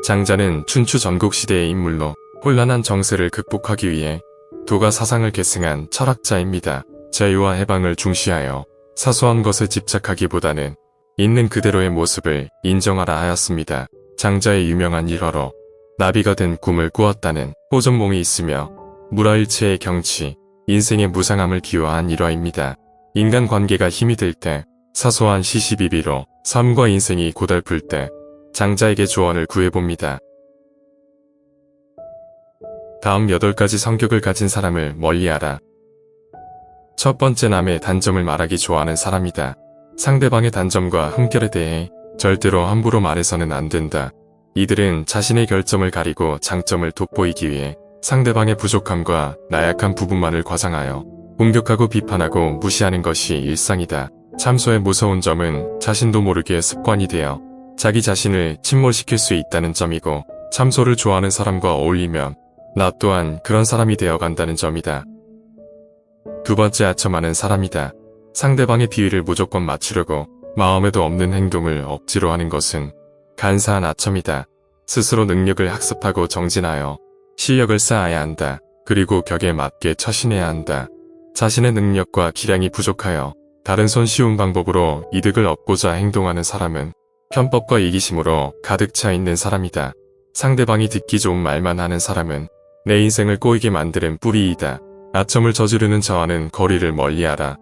장자는 춘추 전국시대의 인물로 혼란한 정세를 극복하기 위해 도가 사상을 계승한 철학자입니다. 자유와 해방을 중시하여 사소한 것에 집착하기보다는 있는 그대로의 모습을 인정하라 하였습니다. 장자의 유명한 일화로 나비가 된 꿈을 꾸었다는 호전몽이 있으며 무라일체의 경치, 인생의 무상함을 기여한 일화입니다. 인간관계가 힘이 들 때, 사소한 시시비비로 삶과 인생이 고달플 때 장자에게 조언을 구해봅니다. 다음 8가지 성격을 가진 사람을 멀리하라. 첫 번째, 남의 단점을 말하기 좋아하는 사람이다. 상대방의 단점과 흠결에 대해 절대로 함부로 말해서는 안 된다. 이들은 자신의 결점을 가리고 장점을 돋보이기 위해 상대방의 부족함과 나약한 부분만을 과장하여 공격하고 비판하고 무시하는 것이 일상이다. 참소의 무서운 점은 자신도 모르게 습관이 되어 자기 자신을 침몰시킬 수 있다는 점이고, 참소를 좋아하는 사람과 어울리면 나 또한 그런 사람이 되어간다는 점이다. 두 번째, 아첨하는 사람이다. 상대방의 비위를 무조건 맞추려고 마음에도 없는 행동을 억지로 하는 것은 간사한 아첨이다. 스스로 능력을 학습하고 정진하여 실력을 쌓아야 한다. 그리고 격에 맞게 처신해야 한다. 자신의 능력과 기량이 부족하여 다른 손쉬운 방법으로 이득을 얻고자 행동하는 사람은 편법과 이기심으로 가득 차 있는 사람이다. 상대방이 듣기 좋은 말만 하는 사람은 내 인생을 꼬이게 만드는 뿌리이다. 아첨을 저지르는 자와는 거리를 멀리하라.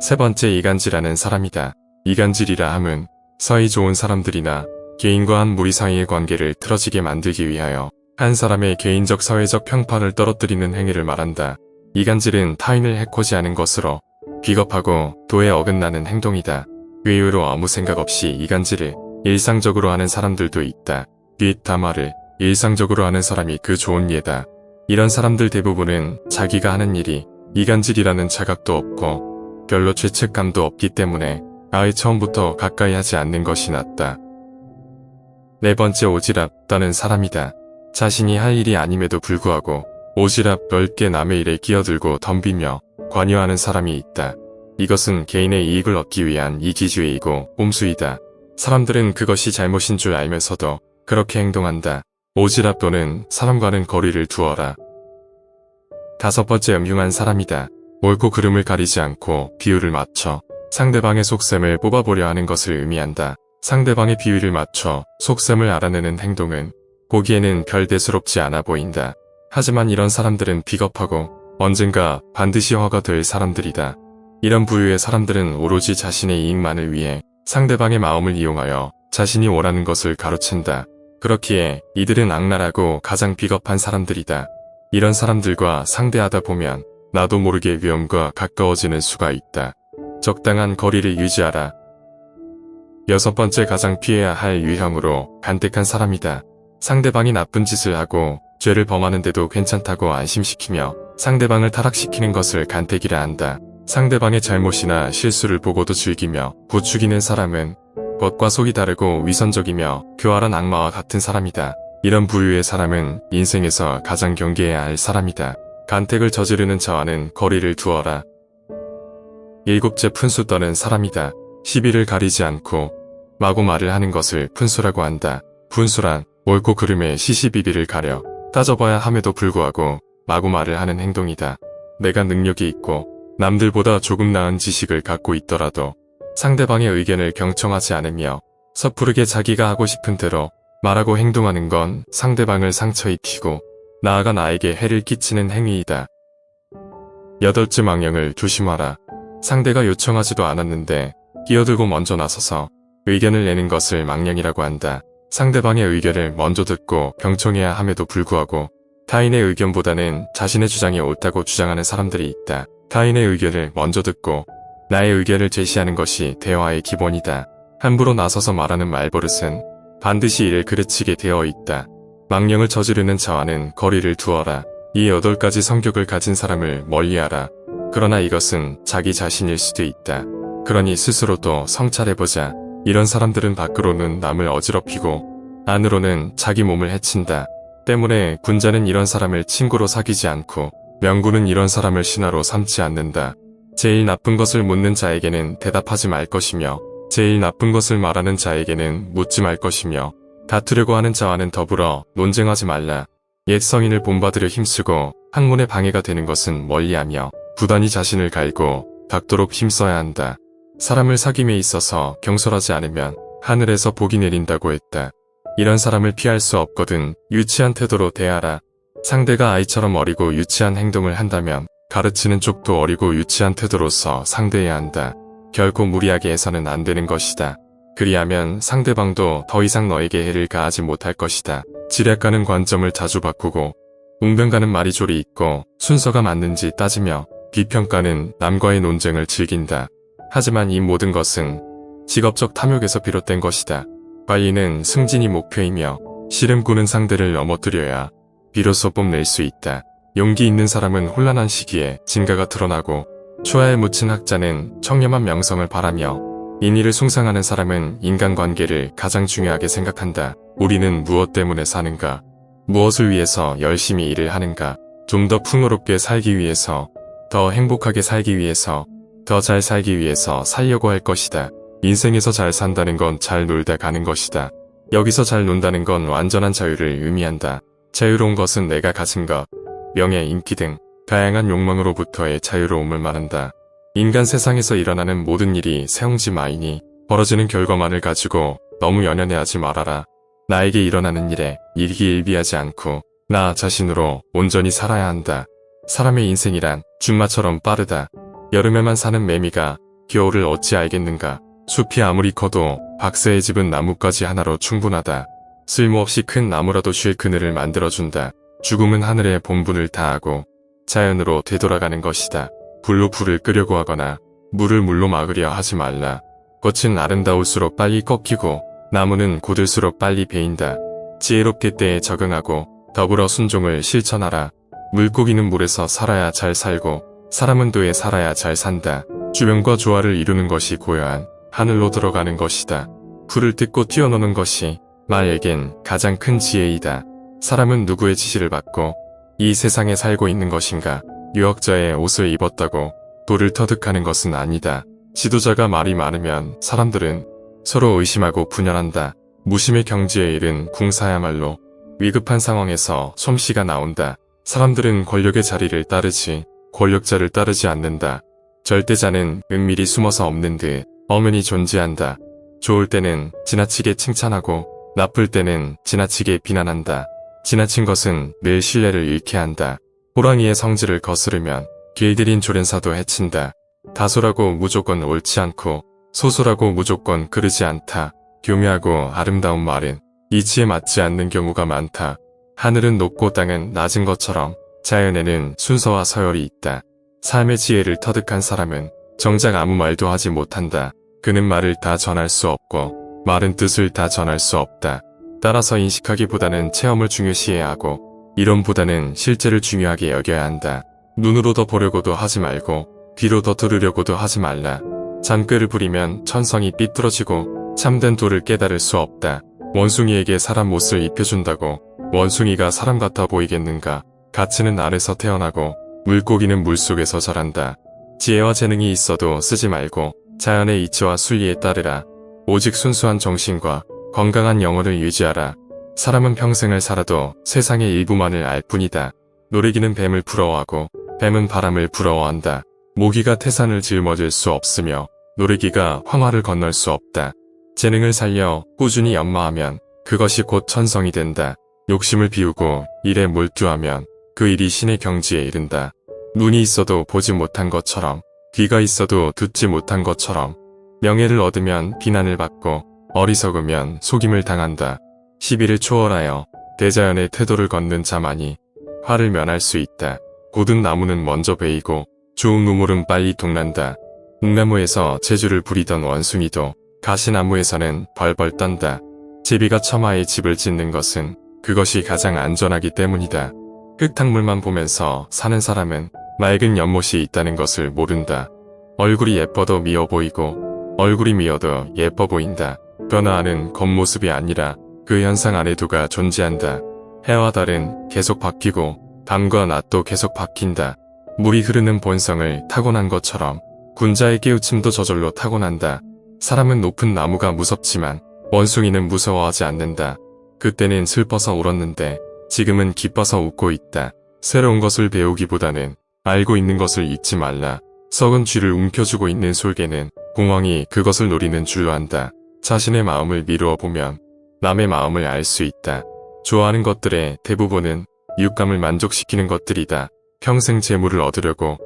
세 번째, 이간질하는 사람이다. 이간질이라 함은 사이 좋은 사람들이나 개인과 한 무리 사이의 관계를 틀어지게 만들기 위하여 한 사람의 개인적 사회적 평판을 떨어뜨리는 행위를 말한다. 이간질은 타인을 해코지하는 것으로 비겁하고 도에 어긋나는 행동이다. 의외로 아무 생각 없이 이간질을 일상적으로 하는 사람들도 있다. 뒷담화를 일상적으로 하는 사람이 그 좋은 예다. 이런 사람들 대부분은 자기가 하는 일이 이간질이라는 자각도 없고 별로 죄책감도 없기 때문에 아예 처음부터 가까이 하지 않는 것이 낫다. 네 번째, 오지랖 떠는 사람이다. 자신이 할 일이 아님에도 불구하고 오지랖 넓게 남의 일에 끼어들고 덤비며 관여하는 사람이 있다. 이것은 개인의 이익을 얻기 위한 이기주의이고 꼼수이다. 사람들은 그것이 잘못인 줄 알면서도 그렇게 행동한다. 오지랖 또는 사람과는 거리를 두어라. 다섯 번째, 음흉한 사람이다. 옳고 그름을 가리지 않고 비율을 맞춰 상대방의 속셈을 뽑아보려 하는 것을 의미한다. 상대방의 비위를 맞춰 속셈을 알아내는 행동은 보기에는 별 대수롭지 않아 보인다. 하지만 이런 사람들은 비겁하고 언젠가 반드시 화가 될 사람들이다. 이런 부류의 사람들은 오로지 자신의 이익만을 위해 상대방의 마음을 이용하여 자신이 원하는 것을 가로챈다. 그렇기에 이들은 악랄하고 가장 비겁한 사람들이다. 이런 사람들과 상대하다 보면 나도 모르게 위험과 가까워지는 수가 있다. 적당한 거리를 유지하라. 여섯 번째, 가장 피해야 할 유형으로 간택한 사람이다. 상대방이 나쁜 짓을 하고 죄를 범하는데도 괜찮다고 안심시키며 상대방을 타락시키는 것을 간택이라 한다. 상대방의 잘못이나 실수를 보고도 즐기며 부추기는 사람은 겉과 속이 다르고 위선적이며 교활한 악마와 같은 사람이다. 이런 부류의 사람은 인생에서 가장 경계해야 할 사람이다. 간택을 저지르는 자와는 거리를 두어라. 일곱째, 푼수 떠는 사람이다. 시비를 가리지 않고 마구 말을 하는 것을 푼수라고 한다. 푼수란 옳고 그름의 시시비비를 가려 따져봐야 함에도 불구하고 마구 말을 하는 행동이다. 내가 능력이 있고 남들보다 조금 나은 지식을 갖고 있더라도 상대방의 의견을 경청하지 않으며 섣부르게 자기가 하고 싶은 대로 말하고 행동하는 건 상대방을 상처 입히고 나아가 나에게 해를 끼치는 행위이다. 여덟째, 망령을 조심하라. 상대가 요청하지도 않았는데 끼어들고 먼저 나서서 의견을 내는 것을 망령이라고 한다. 상대방의 의견을 먼저 듣고 경청해야 함에도 불구하고 타인의 의견보다는 자신의 주장이 옳다고 주장하는 사람들이 있다. 타인의 의견을 먼저 듣고 나의 의견을 제시하는 것이 대화의 기본이다. 함부로 나서서 말하는 말버릇은 반드시 이를 그르치게 되어 있다. 망령을 저지르는 자와는 거리를 두어라. 이 8가지 성격을 가진 사람을 멀리하라. 그러나 이것은 자기 자신일 수도 있다. 그러니 스스로도 성찰해보자. 이런 사람들은 밖으로는 남을 어지럽히고 안으로는 자기 몸을 해친다. 때문에 군자는 이런 사람을 친구로 사귀지 않고 명군은 이런 사람을 신하로 삼지 않는다. 제일 나쁜 것을 묻는 자에게는 대답하지 말 것이며 제일 나쁜 것을 말하는 자에게는 묻지 말 것이며 다투려고 하는 자와는 더불어 논쟁하지 말라. 옛 성인을 본받으려 힘쓰고 학문에 방해가 되는 것은 멀리하며 부단히 자신을 갈고 닦도록 힘써야 한다. 사람을 사귐에 있어서 경솔하지 않으면 하늘에서 복이 내린다고 했다. 이런 사람을 피할 수 없거든 유치한 태도로 대하라. 상대가 아이처럼 어리고 유치한 행동을 한다면 가르치는 쪽도 어리고 유치한 태도로서 상대해야 한다. 결코 무리하게 해서는 안 되는 것이다. 그리하면 상대방도 더 이상 너에게 해를 가하지 못할 것이다. 지략가는 관점을 자주 바꾸고 웅변가는 말이 조리 있고 순서가 맞는지 따지며 비평가는 남과의 논쟁을 즐긴다. 하지만 이 모든 것은 직업적 탐욕에서 비롯된 것이다. 관리는 승진이 목표이며 씨름꾼은 상대를 넘어뜨려야 비로소 뽐낼 수 있다. 용기 있는 사람은 혼란한 시기에 진가가 드러나고 초야에 묻힌 학자는 청렴한 명성을 바라며 인의를 숭상하는 사람은 인간관계를 가장 중요하게 생각한다. 우리는 무엇 때문에 사는가? 무엇을 위해서 열심히 일을 하는가? 좀 더 풍요롭게 살기 위해서, 더 행복하게 살기 위해서, 더 잘 살기 위해서 살려고 할 것이다. 인생에서 잘 산다는 건 잘 놀다 가는 것이다. 여기서 잘 논다는 건 완전한 자유를 의미한다. 자유로운 것은 내가 가진 것, 명예, 인기 등 다양한 욕망으로부터의 자유로움을 말한다. 인간 세상에서 일어나는 모든 일이 세옹지 마이니 벌어지는 결과만을 가지고 너무 연연해하지 말아라. 나에게 일어나는 일에 일기일비하지 않고 나 자신으로 온전히 살아야 한다. 사람의 인생이란 준마처럼 빠르다. 여름에만 사는 매미가 겨울을 어찌 알겠는가. 숲이 아무리 커도 박새의 집은 나뭇가지 하나로 충분하다. 쓸모없이 큰 나무라도 쉴 그늘을 만들어준다. 죽음은 하늘의 본분을 다하고 자연으로 되돌아가는 것이다. 불로 불을 끄려고 하거나 물을 물로 막으려 하지 말라. 꽃은 아름다울수록 빨리 꺾이고 나무는 고들수록 빨리 베인다. 지혜롭게 때에 적응하고 더불어 순종을 실천하라. 물고기는 물에서 살아야 잘 살고 사람은 도에 살아야 잘 산다. 주변과 조화를 이루는 것이 고요한 하늘로 들어가는 것이다. 불을 뜯고 뛰어노는 것이 나에겐 가장 큰 지혜이다. 사람은 누구의 지시를 받고 이 세상에 살고 있는 것인가? 유학자의 옷을 입었다고 돌을 터득하는 것은 아니다. 지도자가 말이 많으면 사람들은 서로 의심하고 분열한다. 무심의 경지에 이른 궁사야말로 위급한 상황에서 솜씨가 나온다. 사람들은 권력의 자리를 따르지 권력자를 따르지 않는다. 절대자는 은밀히 숨어서 없는 듯 엄연히 존재한다. 좋을 때는 지나치게 칭찬하고 나쁠 때는 지나치게 비난한다. 지나친 것은 늘 신뢰를 잃게 한다. 호랑이의 성질을 거스르면 길들인 조련사도 해친다. 다소라고 무조건 옳지 않고 소소라고 무조건 그르지 않다. 교묘하고 아름다운 말은 이치에 맞지 않는 경우가 많다. 하늘은 높고 땅은 낮은 것처럼 자연에는 순서와 서열이 있다. 삶의 지혜를 터득한 사람은 정작 아무 말도 하지 못한다. 그는 말을 다 전할 수 없고 말은 뜻을 다 전할 수 없다. 따라서 인식하기보다는 체험을 중요시해야 하고 이론보다는 실제를 중요하게 여겨야 한다. 눈으로 더 보려고도 하지 말고 귀로 더 들으려고도 하지 말라. 잔꾀를 부리면 천성이 삐뚤어지고 참된 도를 깨달을 수 없다. 원숭이에게 사람 옷을 입혀준다고 원숭이가 사람 같아 보이겠는가. 가치는 알에서 태어나고 물고기는 물속에서 자란다. 지혜와 재능이 있어도 쓰지 말고 자연의 이치와 순리에 따르라. 오직 순수한 정신과 건강한 영혼을 유지하라. 사람은 평생을 살아도 세상의 일부만을 알 뿐이다. 노리기는 뱀을 부러워하고 뱀은 바람을 부러워한다. 모기가 태산을 짊어질 수 없으며 노리기가 황화를 건널 수 없다. 재능을 살려 꾸준히 연마하면 그것이 곧 천성이 된다. 욕심을 비우고 일에 몰두하면 그 일이 신의 경지에 이른다. 눈이 있어도 보지 못한 것처럼 귀가 있어도 듣지 못한 것처럼 명예를 얻으면 비난을 받고 어리석으면 속임을 당한다. 시비를 초월하여 대자연의 태도를 걷는 자만이 화를 면할 수 있다. 고든 나무는 먼저 베이고 좋은 우물은 빨리 동난다. 묵나무에서 재주를 부리던 원숭이도 가시나무에서는 벌벌 떤다. 제비가 처마에 집을 짓는 것은 그것이 가장 안전하기 때문이다. 흙탕물만 보면서 사는 사람은 맑은 연못이 있다는 것을 모른다. 얼굴이 예뻐도 미워 보이고 얼굴이 미워도 예뻐 보인다. 변화하는 겉모습이 아니라 그 현상 안에 두가 존재한다. 해와 달은 계속 바뀌고 밤과 낮도 계속 바뀐다. 물이 흐르는 본성을 타고난 것처럼 군자의 깨우침도 저절로 타고난다. 사람은 높은 나무가 무섭지만 원숭이는 무서워하지 않는다. 그때는 슬퍼서 울었는데 지금은 기뻐서 웃고 있다. 새로운 것을 배우기보다는 알고 있는 것을 잊지 말라. 썩은 쥐를 움켜쥐고 있는 솔개는 공황이 그것을 노리는 줄로 안다. 자신의 마음을 미루어 보면 남의 마음을 알 수 있다. 좋아하는 것들의 대부분은 이웃감을 만족시키는 것들이다. 평생 재물을 얻으려고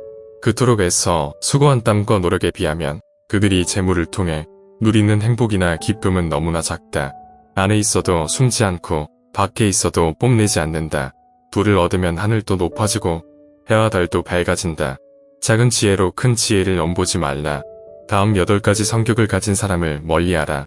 그토록 애써 수고한 땀과 노력에 비하면 그들이 재물을 통해 누리는 행복이나 기쁨은 너무나 작다. 안에 있어도 숨지 않고 밖에 있어도 뽐내지 않는다. 불을 얻으면 하늘도 높아지고 해와 달도 밝아진다. 작은 지혜로 큰 지혜를 넘보지 말라. 다음 8가지 성격을 가진 사람을 멀리하라.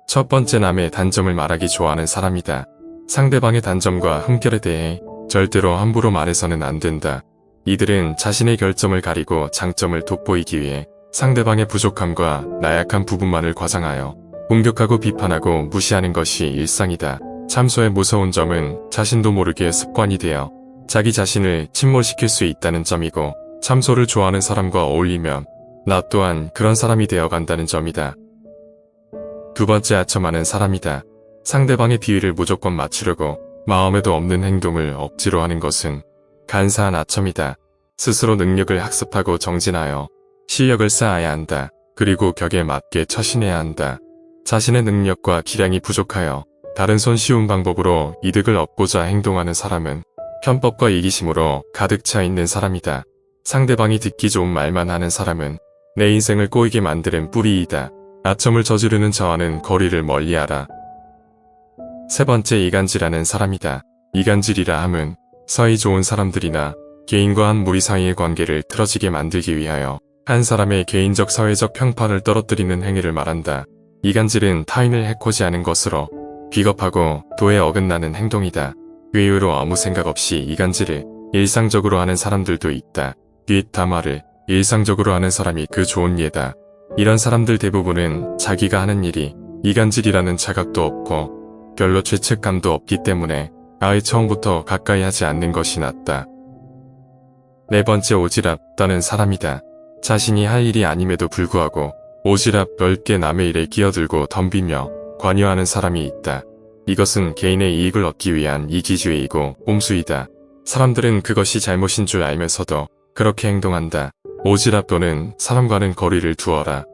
첫 번째, 남의 단점을 말하기 좋아하는 사람이다. 상대방의 단점과 흠결에 대해 절대로 함부로 말해서는 안 된다. 이들은 자신의 결점을 가리고 장점을 돋보이기 위해 상대방의 부족함과 나약한 부분만을 과장하여 공격하고 비판하고 무시하는 것이 일상이다. 참소의 무서운 점은 자신도 모르게 습관이 되어 자기 자신을 침몰시킬 수 있다는 점이고, 참소를 좋아하는 사람과 어울리면 나 또한 그런 사람이 되어간다는 점이다. 두 번째, 아첨하는 사람이다. 상대방의 비위를 무조건 맞추려고 마음에도 없는 행동을 억지로 하는 것은 간사한 아첨이다. 스스로 능력을 학습하고 정진하여 실력을 쌓아야 한다. 그리고 격에 맞게 처신해야 한다. 자신의 능력과 기량이 부족하여 다른 손쉬운 방법으로 이득을 얻고자 행동하는 사람은 편법과 이기심으로 가득 차 있는 사람이다. 상대방이 듣기 좋은 말만 하는 사람은 내 인생을 꼬이게 만드는 뿌리이다. 아첨을 저지르는 자와는 거리를 멀리하라. 세 번째, 이간질하는 사람이다. 이간질이라 함은 사이 좋은 사람들이나 개인과 한 무리 사이의 관계를 틀어지게 만들기 위하여 한 사람의 개인적 사회적 평판을 떨어뜨리는 행위를 말한다. 이간질은 타인을 해코지 하는 것으로 비겁하고 도에 어긋나는 행동이다. 의외로 아무 생각 없이 이간질을 일상적으로 하는 사람들도 있다. 뒷담화를 일상적으로 하는 사람이 그 좋은 예다. 이런 사람들 대부분은 자기가 하는 일이 이간질이라는 자각도 없고 별로 죄책감도 없기 때문에 아예 처음부터 가까이 하지 않는 것이 낫다. 네 번째, 오지랖 떠는 사람이다. 자신이 할 일이 아님에도 불구하고 오지랖 넓게 남의 일에 끼어들고 덤비며 관여하는 사람이 있다. 이것은 개인의 이익을 얻기 위한 이기주의이고 꼼수이다. 사람들은 그것이 잘못인 줄 알면서도 그렇게 행동한다. 오지랖 또는 사람과는 거리를 두어라.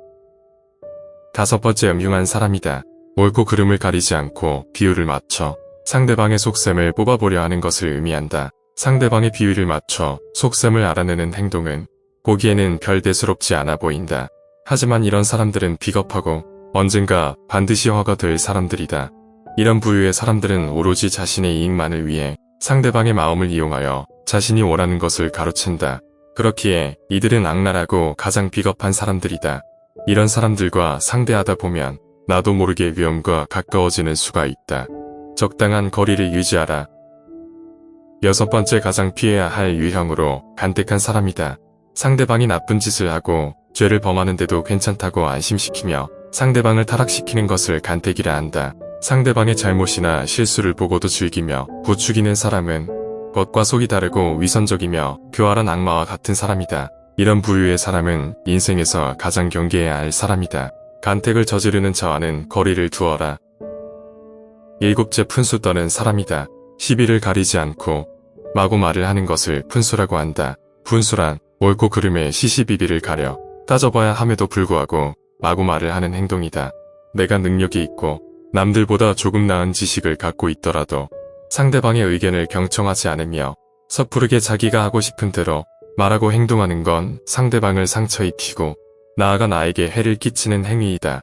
다섯 번째, 음흉한 사람이다. 옳고 그름을 가리지 않고 비율을 맞춰 상대방의 속셈을 뽑아보려 하는 것을 의미한다. 상대방의 비율을 맞춰 속셈을 알아내는 행동은 보기에는 별 대수롭지 않아 보인다. 하지만 이런 사람들은 비겁하고 언젠가 반드시 화가 될 사람들이다. 이런 부류의 사람들은 오로지 자신의 이익만을 위해 상대방의 마음을 이용하여 자신이 원하는 것을 가로챈다. 그렇기에 이들은 악랄하고 가장 비겁한 사람들이다. 이런 사람들과 상대하다 보면 나도 모르게 위험과 가까워지는 수가 있다. 적당한 거리를 유지하라. 여섯 번째, 가장 피해야 할 유형으로 간택한 사람이다. 상대방이 나쁜 짓을 하고 죄를 범하는데도 괜찮다고 안심시키며 상대방을 타락시키는 것을 간택이라 한다. 상대방의 잘못이나 실수를 보고도 즐기며 부추기는 사람은 겉과 속이 다르고 위선적이며 교활한 악마와 같은 사람이다. 이런 부류의 사람은 인생에서 가장 경계해야 할 사람이다. 간택을 저지르는 자와는 거리를 두어라. 일곱째, 푼수 떠는 사람이다. 시비를 가리지 않고 마구 말을 하는 것을 푼수라고 한다. 푼수란 옳고 그름의 시시비비를 가려 따져봐야 함에도 불구하고 마구 말을 하는 행동이다. 내가 능력이 있고 남들보다 조금 나은 지식을 갖고 있더라도 상대방의 의견을 경청하지 않으며 섣부르게 자기가 하고 싶은 대로 말하고 행동하는 건 상대방을 상처 입히고 나아가 나에게 해를 끼치는 행위이다.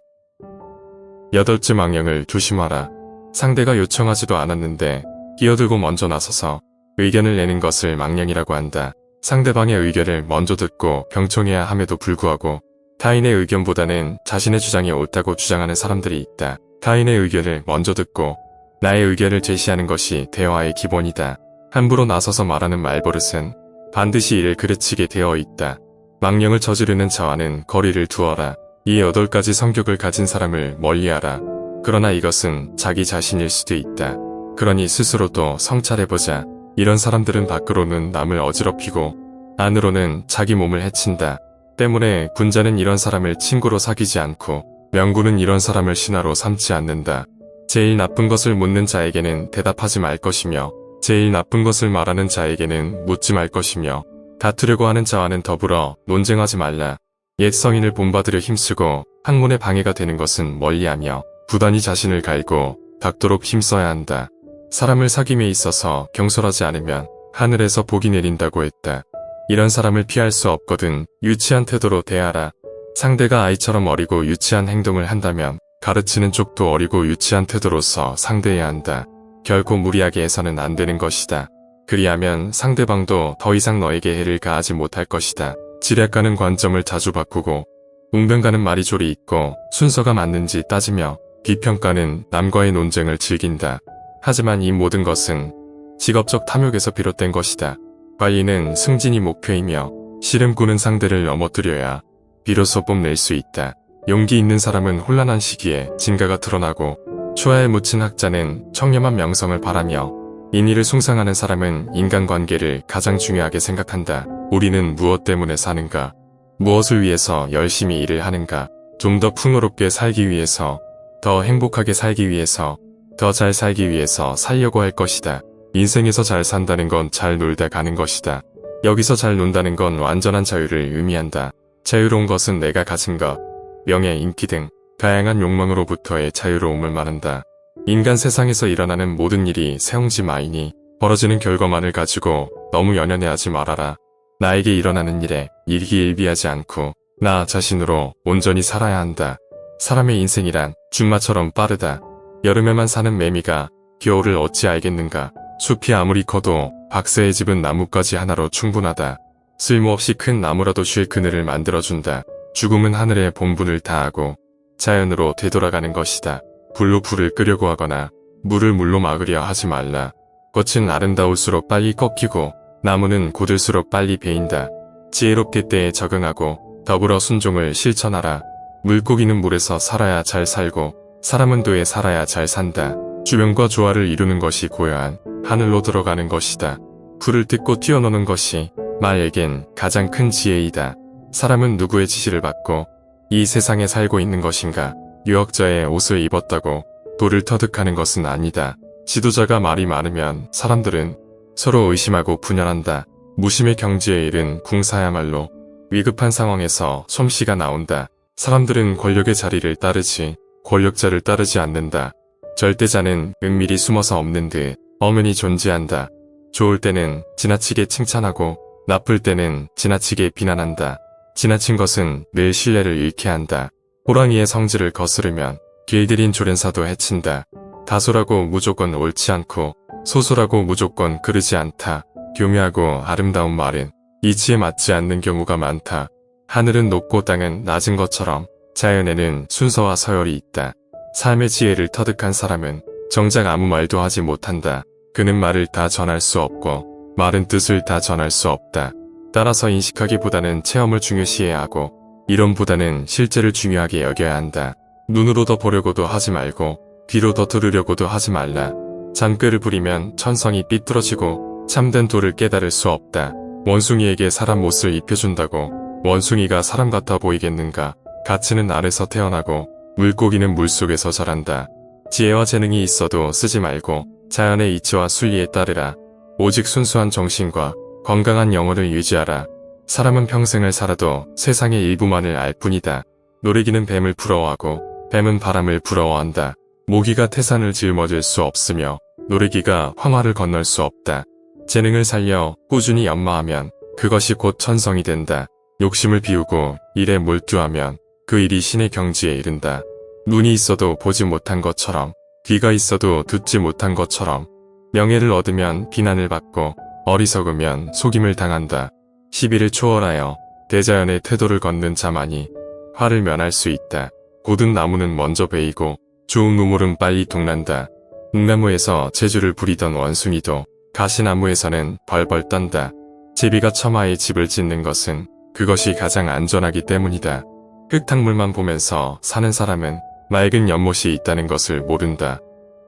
여덟째, 망령을 조심하라. 상대가 요청하지도 않았는데 끼어들고 먼저 나서서 의견을 내는 것을 망령이라고 한다. 상대방의 의견을 먼저 듣고 경청해야 함에도 불구하고 타인의 의견보다는 자신의 주장이 옳다고 주장하는 사람들이 있다. 타인의 의견을 먼저 듣고 나의 의견을 제시하는 것이 대화의 기본이다. 함부로 나서서 말하는 말버릇은 반드시 이를 그르치게 되어 있다. 망령을 저지르는 자와는 거리를 두어라. 이 8가지 성격을 가진 사람을 멀리하라. 그러나 이것은 자기 자신일 수도 있다. 그러니 스스로도 성찰해보자. 이런 사람들은 밖으로는 남을 어지럽히고 안으로는 자기 몸을 해친다. 때문에 군자는 이런 사람을 친구로 사귀지 않고 명군은 이런 사람을 신하로 삼지 않는다. 제일 나쁜 것을 묻는 자에게는 대답하지 말 것이며 제일 나쁜 것을 말하는 자에게는 묻지 말 것이며 다투려고 하는 자와는 더불어 논쟁하지 말라. 옛 성인을 본받으려 힘쓰고 학문에 방해가 되는 것은 멀리하며 부단히 자신을 갈고 닦도록 힘써야 한다. 사람을 사귐에 있어서 경솔하지 않으면 하늘에서 복이 내린다고 했다. 이런 사람을 피할 수 없거든 유치한 태도로 대하라. 상대가 아이처럼 어리고 유치한 행동을 한다면 가르치는 쪽도 어리고 유치한 태도로서 상대해야 한다. 결코 무리하게 해서는 안 되는 것이다. 그리하면 상대방도 더 이상 너에게 해를 가하지 못할 것이다. 지략가는 관점을 자주 바꾸고 웅변가는 말이 조리 있고 순서가 맞는지 따지며 비평가는 남과의 논쟁을 즐긴다. 하지만 이 모든 것은 직업적 탐욕에서 비롯된 것이다. 관리는 승진이 목표이며 씨름꾼은 상대를 넘어뜨려야 비로소 뽐낼 수 있다. 용기 있는 사람은 혼란한 시기에 진가가 드러나고 초야에 묻힌 학자는 청렴한 명성을 바라며 인의를 숭상하는 사람은 인간관계를 가장 중요하게 생각한다. 우리는 무엇 때문에 사는가? 무엇을 위해서 열심히 일을 하는가? 좀 더 풍요롭게 살기 위해서, 더 행복하게 살기 위해서, 더 잘 살기 위해서 살려고 할 것이다. 인생에서 잘 산다는 건 잘 놀다 가는 것이다. 여기서 잘 논다는 건 완전한 자유를 의미한다. 자유로운 것은 내가 가진 것, 명예, 인기 등 다양한 욕망으로부터의 자유로움을 말한다. 인간 세상에서 일어나는 모든 일이 세옹지마이니 벌어지는 결과만을 가지고 너무 연연해하지 말아라. 나에게 일어나는 일에 일기일비하지 않고 나 자신으로 온전히 살아야 한다. 사람의 인생이란 준마처럼 빠르다. 여름에만 사는 매미가 겨울을 어찌 알겠는가. 숲이 아무리 커도 박새의 집은 나뭇가지 하나로 충분하다. 쓸모없이 큰 나무라도 쉴 그늘을 만들어준다. 죽음은 하늘의 본분을 다하고 자연으로 되돌아가는 것이다. 불로 불을 끄려고 하거나 물을 물로 막으려 하지 말라. 꽃은 아름다울수록 빨리 꺾이고 나무는 곧을수록 빨리 베인다. 지혜롭게 때에 적응하고 더불어 순종을 실천하라. 물고기는 물에서 살아야 잘 살고 사람은 도에 살아야 잘 산다. 주변과 조화를 이루는 것이 고요한 하늘로 들어가는 것이다. 불을 뜯고 뛰어노는 것이 말에겐 가장 큰 지혜이다. 사람은 누구의 지시를 받고 이 세상에 살고 있는 것인가? 유역자의 옷을 입었다고 돌을 터득하는 것은 아니다. 지도자가 말이 많으면 사람들은 서로 의심하고 분열한다. 무심의 경지에 이른 궁사야말로 위급한 상황에서 솜씨가 나온다. 사람들은 권력의 자리를 따르지 권력자를 따르지 않는다. 절대자는 은밀히 숨어서 없는 듯 엄연히 존재한다. 좋을 때는 지나치게 칭찬하고 나쁠 때는 지나치게 비난한다. 지나친 것은 늘 신뢰를 잃게 한다. 호랑이의 성질을 거스르면 길들인 조련사도 해친다. 다소라고 무조건 옳지 않고 소소라고 무조건 그르지 않다. 교묘하고 아름다운 말은 이치에 맞지 않는 경우가 많다. 하늘은 높고 땅은 낮은 것처럼 자연에는 순서와 서열이 있다. 삶의 지혜를 터득한 사람은 정작 아무 말도 하지 못한다. 그는 말을 다 전할 수 없고 말은 뜻을 다 전할 수 없다. 따라서 인식하기보다는 체험을 중요시해야 하고 이론보다는 실제를 중요하게 여겨야 한다. 눈으로 더 보려고도 하지 말고 귀로 더 들으려고도 하지 말라. 잔꾀를 부리면 천성이 삐뚤어지고 참된 도를 깨달을 수 없다. 원숭이에게 사람 옷을 입혀준다고 원숭이가 사람 같아 보이겠는가. 가치는 알에서 태어나고 물고기는 물속에서 자란다. 지혜와 재능이 있어도 쓰지 말고 자연의 이치와 순리에 따르라. 오직 순수한 정신과 건강한 영혼을 유지하라. 사람은 평생을 살아도 세상의 일부만을 알 뿐이다. 노리기는 뱀을 부러워하고 뱀은 바람을 부러워한다. 모기가 태산을 짊어질 수 없으며 노리기가 황화를 건널 수 없다. 재능을 살려 꾸준히 연마하면 그것이 곧 천성이 된다. 욕심을 비우고 일에 몰두하면 그 일이 신의 경지에 이른다. 눈이 있어도 보지 못한 것처럼 귀가 있어도 듣지 못한 것처럼 명예를 얻으면 비난을 받고 어리석으면 속임을 당한다. 시비를 초월하여 대자연의 태도를 걷는 자만이 화를 면할 수 있다. 고든 나무는 먼저 베이고 좋은 우물은 빨리 동난다. 묵나무에서 재주를 부리던 원숭이도 가시나무에서는 벌벌 떤다. 제비가 처마에 집을 짓는 것은 그것이 가장 안전하기 때문이다. 흙탕물만 보면서 사는 사람은 맑은 연못이 있다는 것을 모른다.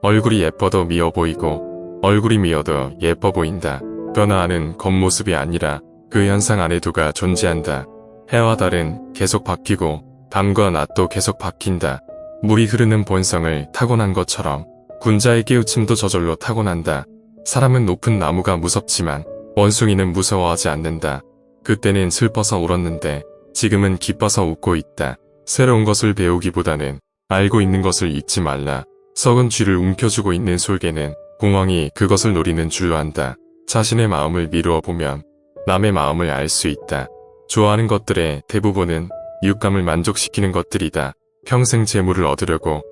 얼굴이 예뻐도 미워 보이고 얼굴이 미워도 예뻐 보인다. 변화하는 겉모습이 아니라 그 현상 안에 두가 존재한다. 해와 달은 계속 바뀌고 밤과 낮도 계속 바뀐다. 물이 흐르는 본성을 타고난 것처럼 군자의 깨우침도 저절로 타고난다. 사람은 높은 나무가 무섭지만 원숭이는 무서워하지 않는다. 그때는 슬퍼서 울었는데 지금은 기뻐서 웃고 있다. 새로운 것을 배우기보다는 알고 있는 것을 잊지 말라. 썩은 쥐를 움켜쥐고 있는 솔개는 공황이 그것을 노리는 줄로 안다. 자신의 마음을 미루어 보면 남의 마음을 알 수 있다. 좋아하는 것들의 대부분은 이웃감을 만족시키는 것들이다. 평생 재물을 얻으려고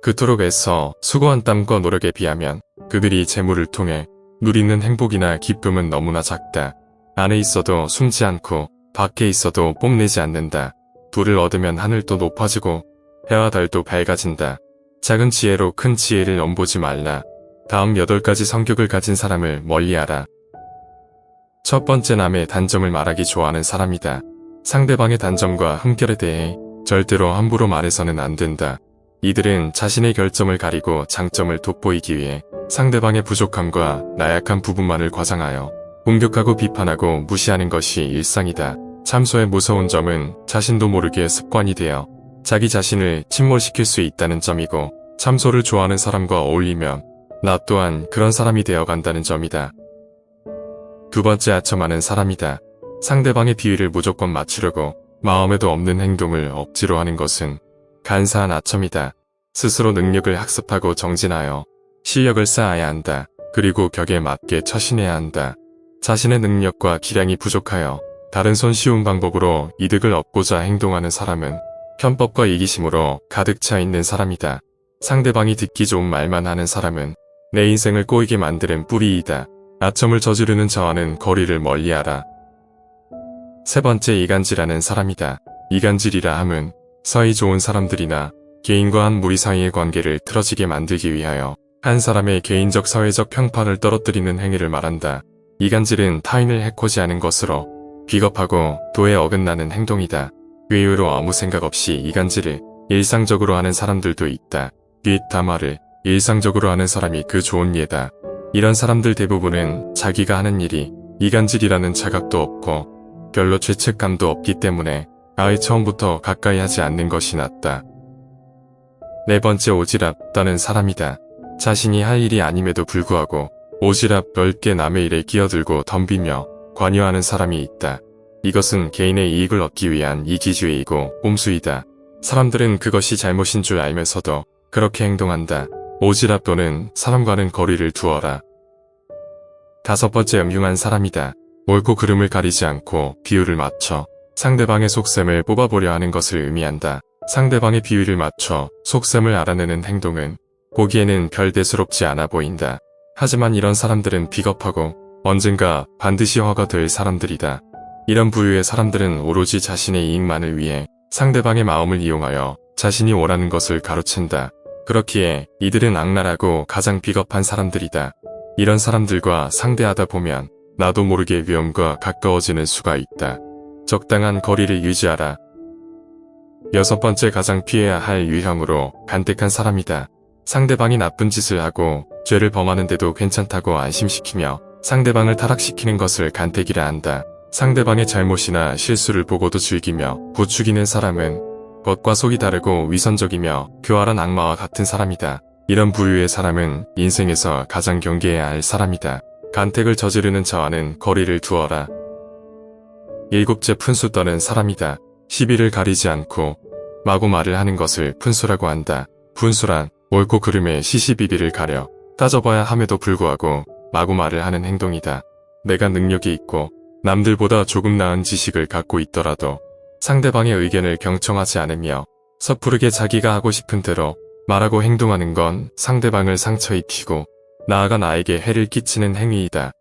그토록 애써 수고한 땀과 노력에 비하면 그들이 재물을 통해 누리는 행복이나 기쁨은 너무나 작다. 안에 있어도 숨지 않고 밖에 있어도 뽐내지 않는다. 불을 얻으면 하늘도 높아지고 해와 달도 밝아진다. 작은 지혜로 큰 지혜를 엿보지 말라. 다음 8가지 성격을 가진 사람을 멀리하라. 첫 번째, 남의 단점을 말하기 좋아하는 사람이다. 상대방의 단점과 흠결에 대해 절대로 함부로 말해서는 안 된다. 이들은 자신의 결점을 가리고 장점을 돋보이기 위해 상대방의 부족함과 나약한 부분만을 과장하여 공격하고 비판하고 무시하는 것이 일상이다. 참소의 무서운 점은 자신도 모르게 습관이 되어 자기 자신을 침몰시킬 수 있다는 점이고, 참소를 좋아하는 사람과 어울리면 나 또한 그런 사람이 되어간다는 점이다. 두 번째, 아첨하는 사람이다. 상대방의 비위를 무조건 맞추려고 마음에도 없는 행동을 억지로 하는 것은 간사한 아첨이다. 스스로 능력을 학습하고 정진하여 실력을 쌓아야 한다. 그리고 격에 맞게 처신해야 한다. 자신의 능력과 기량이 부족하여 다른 손쉬운 방법으로 이득을 얻고자 행동하는 사람은 편법과 이기심으로 가득 차 있는 사람이다. 상대방이 듣기 좋은 말만 하는 사람은 내 인생을 꼬이게 만드는 뿌리이다. 아첨을 저지르는 자와는 거리를 멀리하라. 세 번째, 이간질하는 사람이다. 이간질이라 함은 사이 좋은 사람들이나 개인과 한 무리 사이의 관계를 틀어지게 만들기 위하여 한 사람의 개인적 사회적 평판을 떨어뜨리는 행위를 말한다. 이간질은 타인을 해코지 하는 것으로 비겁하고 도에 어긋나는 행동이다. 의외로 아무 생각 없이 이간질을 일상적으로 하는 사람들도 있다. 뒷담화를 일상적으로 하는 사람이 그 좋은 예다. 이런 사람들 대부분은 자기가 하는 일이 이간질이라는 자각도 없고 별로 죄책감도 없기 때문에 아예 처음부터 가까이 하지 않는 것이 낫다. 네 번째, 오지랖 떠는 사람이다. 자신이 할 일이 아님에도 불구하고 오지랖 넓게 남의 일에 끼어들고 덤비며 관여하는 사람이 있다. 이것은 개인의 이익을 얻기 위한 이기주의이고 꼼수이다. 사람들은 그것이 잘못인 줄 알면서도 그렇게 행동한다. 오지랖 또는 사람과는 거리를 두어라. 다섯 번째, 음흉한 사람이다. 옳고 그름을 가리지 않고 비율을 맞춰 상대방의 속셈을 뽑아보려 하는 것을 의미한다. 상대방의 비율을 맞춰 속셈을 알아내는 행동은 보기에는 별 대수롭지 않아 보인다. 하지만 이런 사람들은 비겁하고 언젠가 반드시 화가 될 사람들이다. 이런 부류의 사람들은 오로지 자신의 이익만을 위해 상대방의 마음을 이용하여 자신이 원하는 것을 가로챈다. 그렇기에 이들은 악랄하고 가장 비겁한 사람들이다. 이런 사람들과 상대하다 보면 나도 모르게 위험과 가까워지는 수가 있다. 적당한 거리를 유지하라. 여섯 번째, 가장 피해야 할 유형으로 간택한 사람이다. 상대방이 나쁜 짓을 하고 죄를 범하는데도 괜찮다고 안심시키며 상대방을 타락시키는 것을 간택이라 한다. 상대방의 잘못이나 실수를 보고도 즐기며 부추기는 사람은 겉과 속이 다르고 위선적이며 교활한 악마와 같은 사람이다. 이런 부류의 사람은 인생에서 가장 경계해야 할 사람이다. 간택을 저지르는 자와는 거리를 두어라. 일곱째, 푼수 떠는 사람이다. 시비를 가리지 않고 마구 말을 하는 것을 푼수라고 한다. 푼수란 옳고 그름의 시시비비를 가려 따져봐야 함에도 불구하고 마구 말을 하는 행동이다. 내가 능력이 있고 남들보다 조금 나은 지식을 갖고 있더라도 상대방의 의견을 경청하지 않으며 섣부르게 자기가 하고 싶은 대로 말하고 행동하는 건 상대방을 상처 입히고 나아가 나에게 해를 끼치는 행위이다.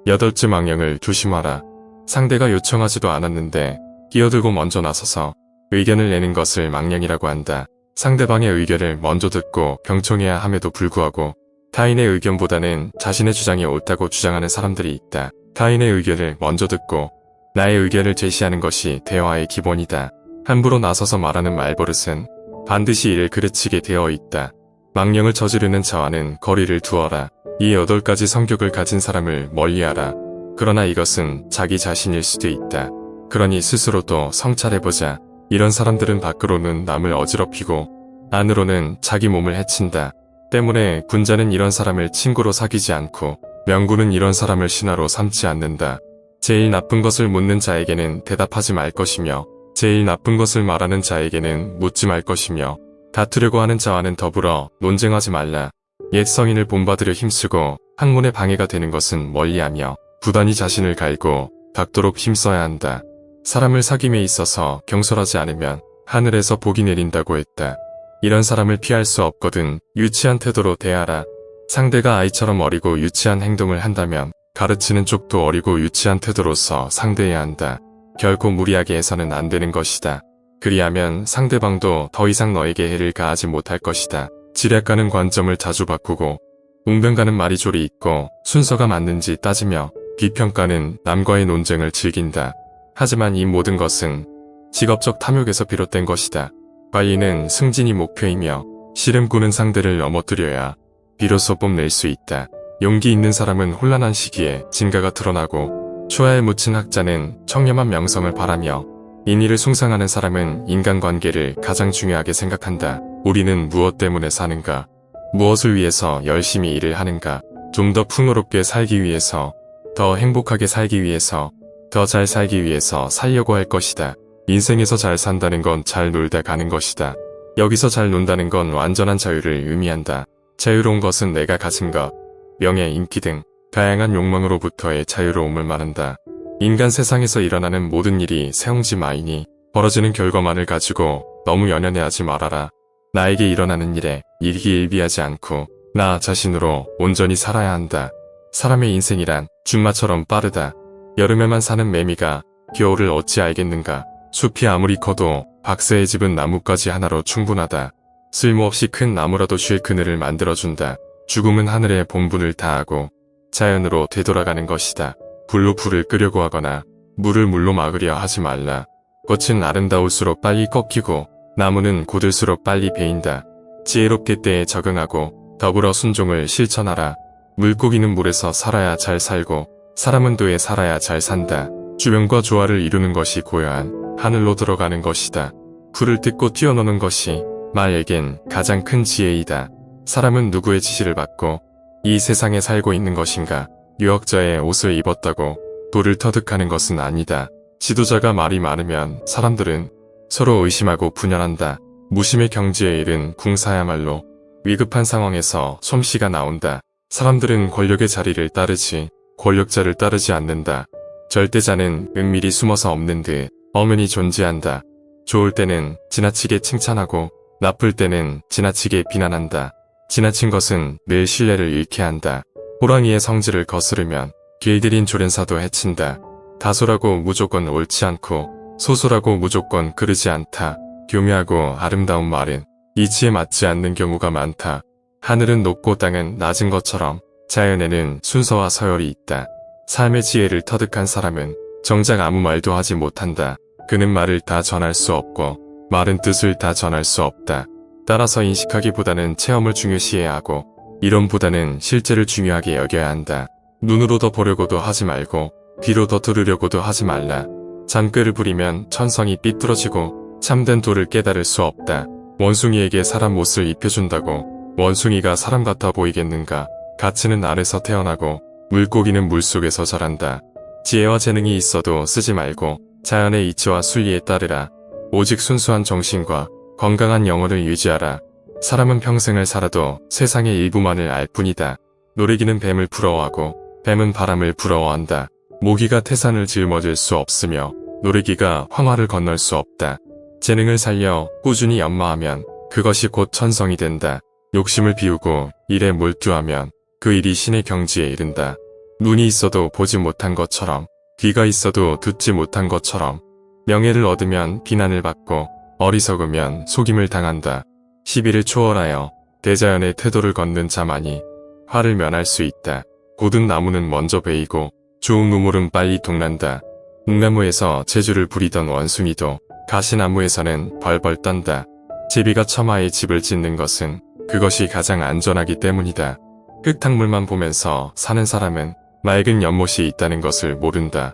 여덟째, 망령을 조심하라. 상대가 요청하지도 않았는데 끼어들고 먼저 나서서 의견을 내는 것을 망령이라고 한다. 상대방의 의견을 먼저 듣고 경청해야 함에도 불구하고 타인의 의견보다는 자신의 주장이 옳다고 주장하는 사람들이 있다. 타인의 의견을 먼저 듣고 나의 의견을 제시하는 것이 대화의 기본이다. 함부로 나서서 말하는 말버릇은 반드시 이를 그르치게 되어 있다. 망령을 저지르는 자와는 거리를 두어라. 이 8가지 성격을 가진 사람을 멀리하라. 그러나 이것은 자기 자신일 수도 있다. 그러니 스스로도 성찰해보자. 이런 사람들은 밖으로는 남을 어지럽히고 안으로는 자기 몸을 해친다. 때문에 군자는 이런 사람을 친구로 사귀지 않고 명군은 이런 사람을 신하로 삼지 않는다. 제일 나쁜 것을 묻는 자에게는 대답하지 말 것이며 제일 나쁜 것을 말하는 자에게는 묻지 말 것이며 다투려고 하는 자와는 더불어 논쟁하지 말라. 옛 성인을 본받으려 힘쓰고 학문에 방해가 되는 것은 멀리하며 부단히 자신을 갈고 닦도록 힘써야 한다. 사람을 사귐에 있어서 경솔하지 않으면 하늘에서 복이 내린다고 했다. 이런 사람을 피할 수 없거든 유치한 태도로 대하라. 상대가 아이처럼 어리고 유치한 행동을 한다면 가르치는 쪽도 어리고 유치한 태도로서 상대해야 한다. 결코 무리하게 해서는 안 되는 것이다. 그리하면 상대방도 더 이상 너에게 해를 가하지 못할 것이다. 지략가는 관점을 자주 바꾸고 웅변가는 말이 조리 있고 순서가 맞는지 따지며 비평가는 남과의 논쟁을 즐긴다. 하지만 이 모든 것은 직업적 탐욕에서 비롯된 것이다. 관리는 승진이 목표이며 씨름꾼은 상대를 넘어뜨려야 비로소 뽐낼 수 있다. 용기 있는 사람은 혼란한 시기에 진가가 드러나고 초야에 묻힌 학자는 청렴한 명성을 바라며 인의를 숭상하는 사람은 인간관계를 가장 중요하게 생각한다. 우리는 무엇 때문에 사는가? 무엇을 위해서 열심히 일을 하는가? 좀 더 풍요롭게 살기 위해서, 더 행복하게 살기 위해서, 더 잘 살기 위해서 살려고 할 것이다. 인생에서 잘 산다는 건 잘 놀다 가는 것이다. 여기서 잘 논다는 건 완전한 자유를 의미한다. 자유로운 것은 내가 가진 것, 명예, 인기 등 다양한 욕망으로부터의 자유로움을 말한다. 인간 세상에서 일어나는 모든 일이 세옹지 마이니 벌어지는 결과만을 가지고 너무 연연해하지 말아라. 나에게 일어나는 일에 일기일비하지 않고 나 자신으로 온전히 살아야 한다. 사람의 인생이란 준마처럼 빠르다. 여름에만 사는 매미가 겨울을 어찌 알겠는가. 숲이 아무리 커도 박새의 집은 나뭇가지 하나로 충분하다. 쓸모없이 큰 나무라도 쉴 그늘을 만들어준다. 죽음은 하늘의 본분을 다하고 자연으로 되돌아가는 것이다. 불로 불을 끄려고 하거나 물을 물로 막으려 하지 말라. 꽃은 아름다울수록 빨리 꺾이고 나무는 고들수록 빨리 베인다. 지혜롭게 때에 적응하고 더불어 순종을 실천하라. 물고기는 물에서 살아야 잘 살고 사람은 도에 살아야 잘 산다. 주변과 조화를 이루는 것이 고요한 하늘로 들어가는 것이다. 불을 뜯고 뛰어노는 것이 말에겐 가장 큰 지혜이다. 사람은 누구의 지시를 받고 이 세상에 살고 있는 것인가? 유역자의 옷을 입었다고 돌을 터득하는 것은 아니다. 지도자가 말이 많으면 사람들은 서로 의심하고 분열한다. 무심의 경지에 이른 궁사야말로 위급한 상황에서 솜씨가 나온다. 사람들은 권력의 자리를 따르지 권력자를 따르지 않는다. 절대자는 은밀히 숨어서 없는 듯 엄연히 존재한다. 좋을 때는 지나치게 칭찬하고 나쁠 때는 지나치게 비난한다. 지나친 것은 늘 신뢰를 잃게 한다. 호랑이의 성질을 거스르면 길들인 조련사도 해친다. 다소라고 무조건 옳지 않고 소소라고 무조건 그르지 않다. 교묘하고 아름다운 말은 이치에 맞지 않는 경우가 많다. 하늘은 높고 땅은 낮은 것처럼 자연에는 순서와 서열이 있다. 삶의 지혜를 터득한 사람은 정작 아무 말도 하지 못한다. 그는 말을 다 전할 수 없고 말은 뜻을 다 전할 수 없다. 따라서 인식하기보다는 체험을 중요시해야 하고 이론보다는 실제를 중요하게 여겨야 한다. 눈으로 더 보려고도 하지 말고 귀로 더 들으려고도 하지 말라. 잔꾀를 부리면 천성이 삐뚤어지고 참된 도를 깨달을 수 없다. 원숭이에게 사람 옷을 입혀준다고 원숭이가 사람 같아 보이겠는가. 가치는 알에서 태어나고 물고기는 물속에서 자란다. 지혜와 재능이 있어도 쓰지 말고 자연의 이치와 순리에 따르라. 오직 순수한 정신과 건강한 영혼을 유지하라. 사람은 평생을 살아도 세상의 일부만을 알 뿐이다. 노래기는 뱀을 부러워하고 뱀은 바람을 부러워한다. 모기가 태산을 짊어질 수 없으며 노래기가 황화를 건널 수 없다. 재능을 살려 꾸준히 연마하면 그것이 곧 천성이 된다. 욕심을 비우고 일에 몰두하면 그 일이 신의 경지에 이른다. 눈이 있어도 보지 못한 것처럼 귀가 있어도 듣지 못한 것처럼 명예를 얻으면 비난을 받고 어리석으면 속임을 당한다. 시비를 초월하여 대자연의 태도를 걷는 자만이 화를 면할 수 있다. 고든 나무는 먼저 베이고 좋은 우물은 빨리 동난다. 묵나무에서 재주를 부리던 원숭이도 가시나무에서는 벌벌 떤다. 제비가 처마에 집을 짓는 것은 그것이 가장 안전하기 때문이다. 흙탕물만 보면서 사는 사람은 맑은 연못이 있다는 것을 모른다.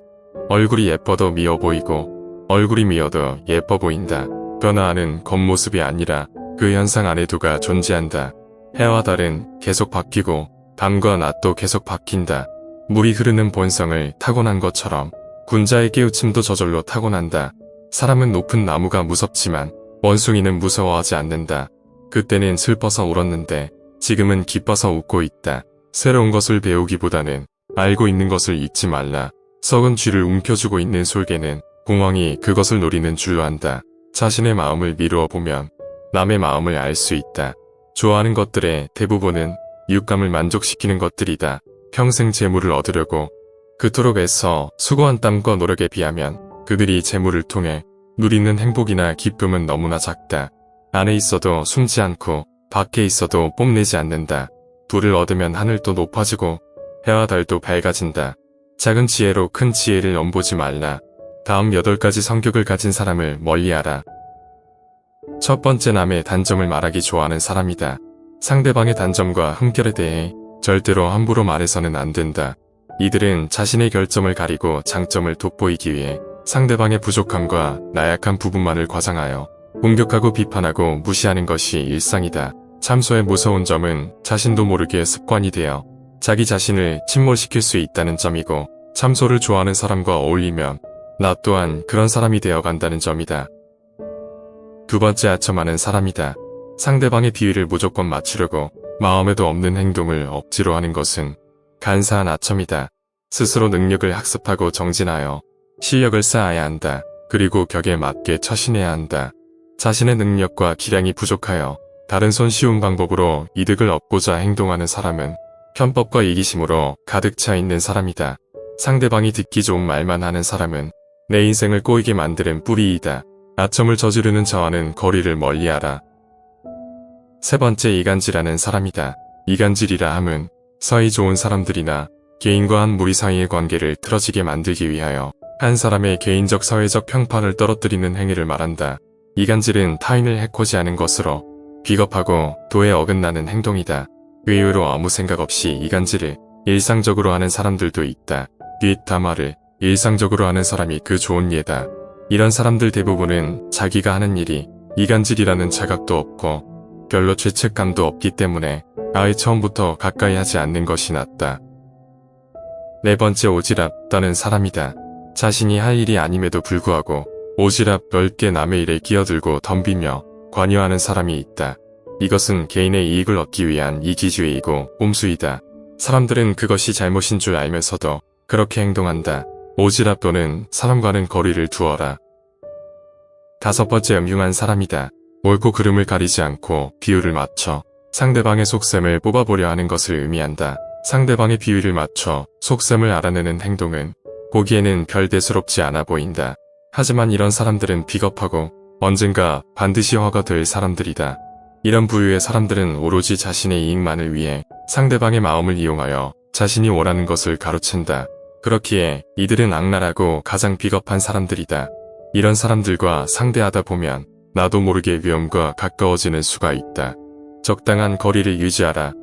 얼굴이 예뻐도 미워 보이고 얼굴이 미워도 예뻐 보인다. 변화하는 겉모습이 아니라 그 현상 안에 두가 존재한다. 해와 달은 계속 바뀌고 밤과 낮도 계속 바뀐다. 물이 흐르는 본성을 타고난 것처럼 군자의 깨우침도 저절로 타고난다. 사람은 높은 나무가 무섭지만 원숭이는 무서워하지 않는다. 그때는 슬퍼서 울었는데 지금은 기뻐서 웃고 있다. 새로운 것을 배우기보다는 알고 있는 것을 잊지 말라. 썩은 쥐를 움켜쥐고 있는 솔개는 공황이 그것을 노리는 줄로 안다. 자신의 마음을 미루어 보면 남의 마음을 알 수 있다. 좋아하는 것들의 대부분은 이웃감을 만족시키는 것들이다. 평생 재물을 얻으려고 그토록 애써 수고한 땀과 노력에 비하면 그들이 재물을 통해 누리는 행복이나 기쁨은 너무나 작다. 안에 있어도 숨지 않고 밖에 있어도 뽐내지 않는다. 불을 얻으면 하늘도 높아지고 해와 달도 밝아진다. 작은 지혜로 큰 지혜를 엿보지 말라. 다음 8가지 성격을 가진 사람을 멀리하라. 첫 번째, 남의 단점을 말하기 좋아하는 사람이다. 상대방의 단점과 흠결에 대해 절대로 함부로 말해서는 안 된다. 이들은 자신의 결점을 가리고 장점을 돋보이기 위해 상대방의 부족함과 나약한 부분만을 과장하여 공격하고 비판하고 무시하는 것이 일상이다. 참소의 무서운 점은 자신도 모르게 습관이 되어 자기 자신을 침몰시킬 수 있다는 점이고, 참소를 좋아하는 사람과 어울리면 나 또한 그런 사람이 되어간다는 점이다. 두 번째, 아첨하는 사람이다. 상대방의 비위를 무조건 맞추려고 마음에도 없는 행동을 억지로 하는 것은 간사한 아첨이다. 스스로 능력을 학습하고 정진하여 실력을 쌓아야 한다. 그리고 격에 맞게 처신해야 한다. 자신의 능력과 기량이 부족하여 다른 손쉬운 방법으로 이득을 얻고자 행동하는 사람은 편법과 이기심으로 가득 차 있는 사람이다. 상대방이 듣기 좋은 말만 하는 사람은 내 인생을 꼬이게 만드는 뿌리이다. 아첨을 저지르는 자와는 거리를 멀리하라. 세 번째, 이간질하는 사람이다. 이간질이라 함은 사이 좋은 사람들이나 개인과 한 무리 사이의 관계를 틀어지게 만들기 위하여 한 사람의 개인적 사회적 평판을 떨어뜨리는 행위를 말한다. 이간질은 타인을 해코지 하는 것으로 비겁하고 도에 어긋나는 행동이다. 의외로 아무 생각 없이 이간질을 일상적으로 하는 사람들도 있다. 뒷담화를 일상적으로 하는 사람이 그 좋은 예다. 이런 사람들 대부분은 자기가 하는 일이 이간질이라는 자각도 없고 별로 죄책감도 없기 때문에 아예 처음부터 가까이 하지 않는 것이 낫다. 네 번째, 오지랖 떠는 사람이다. 자신이 할 일이 아님에도 불구하고 오지랖 넓게 남의 일에 끼어들고 덤비며 관여하는 사람이 있다. 이것은 개인의 이익을 얻기 위한 이기주의이고 꼼수이다. 사람들은 그것이 잘못인 줄 알면서도 그렇게 행동한다. 오지랖 또는 사람과는 거리를 두어라. 다섯 번째, 음흉한 사람이다. 옳고 그름을 가리지 않고 비율을 맞춰 상대방의 속셈을 뽑아보려 하는 것을 의미한다. 상대방의 비율을 맞춰 속셈을 알아내는 행동은 보기에는 별 대수롭지 않아 보인다. 하지만 이런 사람들은 비겁하고 언젠가 반드시 화가 될 사람들이다. 이런 부류의 사람들은 오로지 자신의 이익만을 위해 상대방의 마음을 이용하여 자신이 원하는 것을 가로챈다. 그렇기에 이들은 악랄하고 가장 비겁한 사람들이다. 이런 사람들과 상대하다 보면 나도 모르게 위험과 가까워지는 수가 있다. 적당한 거리를 유지하라.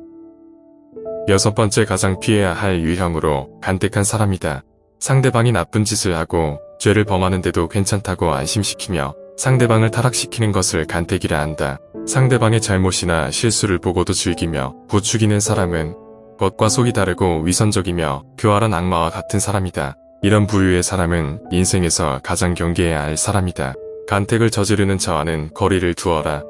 여섯 번째, 가장 피해야 할 유형으로 간택한 사람이다. 상대방이 나쁜 짓을 하고 죄를 범하는데도 괜찮다고 안심시키며 상대방을 타락시키는 것을 간택이라 한다. 상대방의 잘못이나 실수를 보고도 즐기며 부추기는 사람은 겉과 속이 다르고 위선적이며 교활한 악마와 같은 사람이다. 이런 부류의 사람은 인생에서 가장 경계해야 할 사람이다. 간택을 저지르는 자와는 거리를 두어라.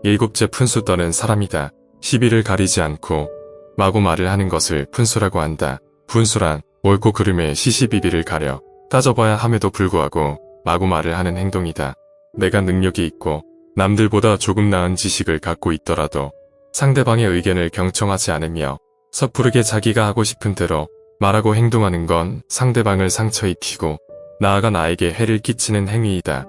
일곱째, 푼수 떠는 사람이다. 시비를 가리지 않고 마구 말을 하는 것을 푼수라고 한다. 푼수란 옳고 그름의 시시비비를 가려 따져봐야 함에도 불구하고 마구 말을 하는 행동이다. 내가 능력이 있고 남들보다 조금 나은 지식을 갖고 있더라도 상대방의 의견을 경청하지 않으며 섣부르게 자기가 하고 싶은 대로 말하고 행동하는 건 상대방을 상처 입히고 나아가 나에게 해를 끼치는 행위이다.